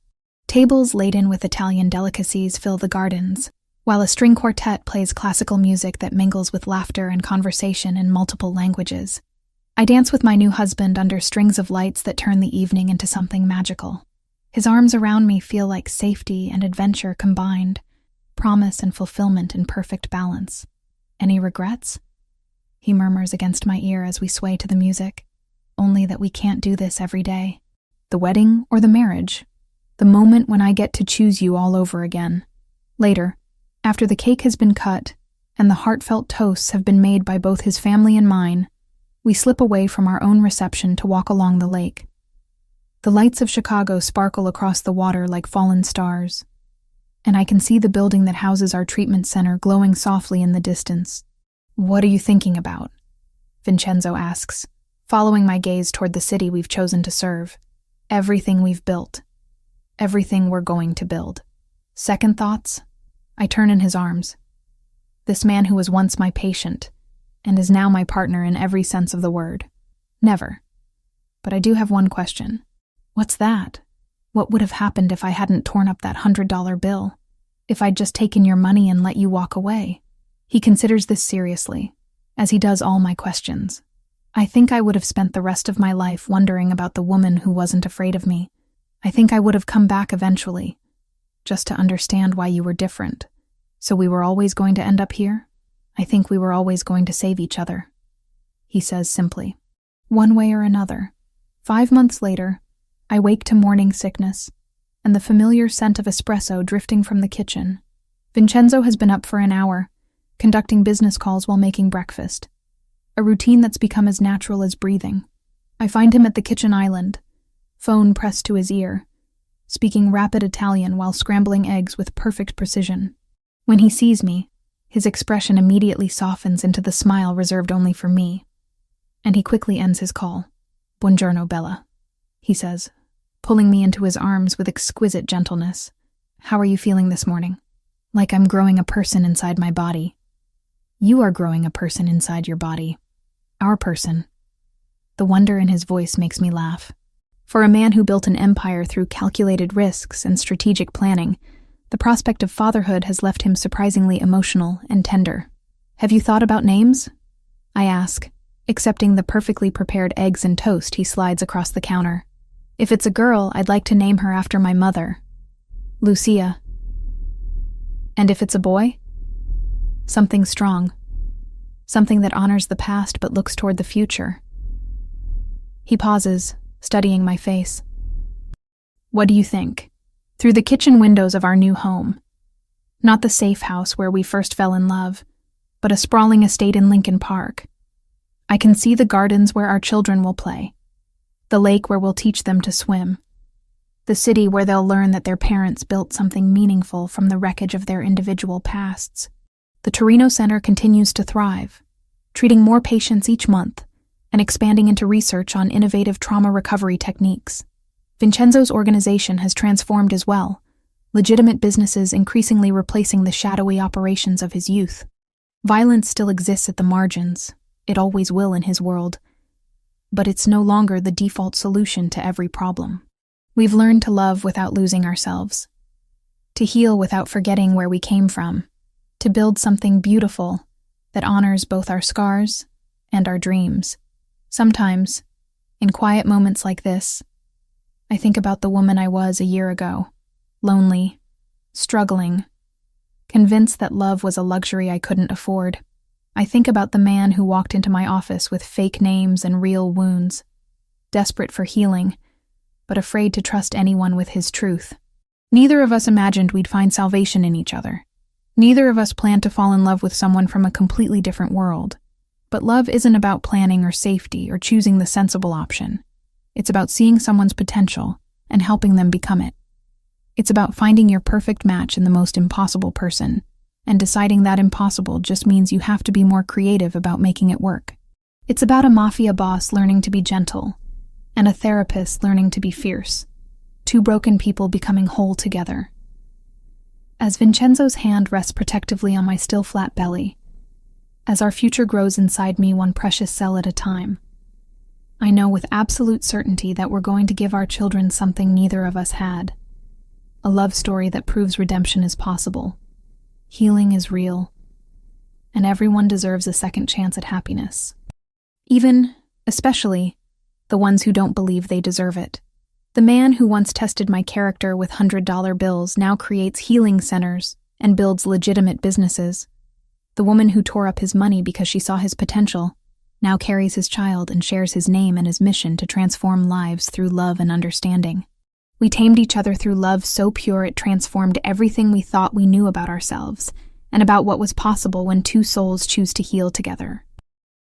Tables laden with Italian delicacies fill the gardens, while a string quartet plays classical music that mingles with laughter and conversation in multiple languages. I dance with my new husband under strings of lights that turn the evening into something magical. His arms around me feel like safety and adventure combined, promise and fulfillment in perfect balance. Any regrets? He murmurs against my ear as we sway to the music. Only that we can't do this every day. The wedding or the marriage? The moment when I get to choose you all over again. Later, after the cake has been cut and the heartfelt toasts have been made by both his family and mine, we slip away from our own reception to walk along the lake. The lights of Chicago sparkle across the water like fallen stars, and I can see the building that houses our treatment center glowing softly in the distance. "What are you thinking about?" Vincenzo asks, following my gaze toward the city we've chosen to serve. Everything we've built. Everything we're going to build. Second thoughts? I turn in his arms. This man who was once my patient, and is now my partner in every sense of the word. Never. But I do have one question. What's that? What would have happened if I hadn't torn up that $100 bill? If I'd just taken your money and let you walk away? He considers this seriously, as he does all my questions. I think I would have spent the rest of my life wondering about the woman who wasn't afraid of me. I think I would have come back eventually, just to understand why you were different. So we were always going to end up here? I think we were always going to save each other. He says simply. One way or another. 5 months later, I wake to morning sickness, and the familiar scent of espresso drifting from the kitchen. Vincenzo has been up for an hour, conducting business calls while making breakfast. A routine that's become as natural as breathing. I find him at the kitchen island, phone pressed to his ear, speaking rapid Italian while scrambling eggs with perfect precision. When he sees me, his expression immediately softens into the smile reserved only for me, and he quickly ends his call. "Buongiorno, Bella," he says, pulling me into his arms with exquisite gentleness. "How are you feeling this morning?" "Like I'm growing a person inside my body." "You are growing a person inside your body. Our person." The wonder in his voice makes me laugh. For a man who built an empire through calculated risks and strategic planning, the prospect of fatherhood has left him surprisingly emotional and tender. "Have you thought about names?" I ask, accepting the perfectly prepared eggs and toast he slides across the counter. "If it's a girl, I'd like to name her after my mother, Lucia. And if it's a boy? Something strong. something that honors the past but looks toward the future. He pauses, studying my face. What do you think? Through the kitchen windows of our new home. Not the safe house where we first fell in love, but a sprawling estate in Lincoln Park. I can see the gardens where our children will play, the lake where we'll teach them to swim, the city where they'll learn that their parents built something meaningful from the wreckage of their individual pasts. The Torino Center continues to thrive, treating more patients each month and expanding into research on innovative trauma recovery techniques. Vincenzo's organization has transformed as well, legitimate businesses increasingly replacing the shadowy operations of his youth. Violence still exists at the margins. It always will in his world. But it's no longer the default solution to every problem. We've learned to love without losing ourselves, to heal without forgetting where we came from, to build something beautiful that honors both our scars and our dreams. Sometimes, in quiet moments like this, I think about the woman I was a year ago, lonely, struggling, convinced that love was a luxury I couldn't afford. I think about the man who walked into my office with fake names and real wounds, desperate for healing, but afraid to trust anyone with his truth. Neither of us imagined we'd find salvation in each other. Neither of us planned to fall in love with someone from a completely different world. But love isn't about planning or safety or choosing the sensible option. It's about seeing someone's potential and helping them become it. It's about finding your perfect match in the most impossible person, and deciding that impossible just means you have to be more creative about making it work. It's about a mafia boss learning to be gentle, and a therapist learning to be fierce. Two broken people becoming whole together. As Vincenzo's hand rests protectively on my still flat belly, as our future grows inside me one precious cell at a time, I know with absolute certainty that we're going to give our children something neither of us had. A love story that proves redemption is possible, healing is real, and everyone deserves a second chance at happiness. Even, especially, the ones who don't believe they deserve it. The man who once tested my character with $100 bills now creates healing centers and builds legitimate businesses. The woman who tore up his money because she saw his potential now carries his child and shares his name and his mission to transform lives through love and understanding. We tamed each other through love so pure it transformed everything we thought we knew about ourselves and about what was possible when two souls choose to heal together.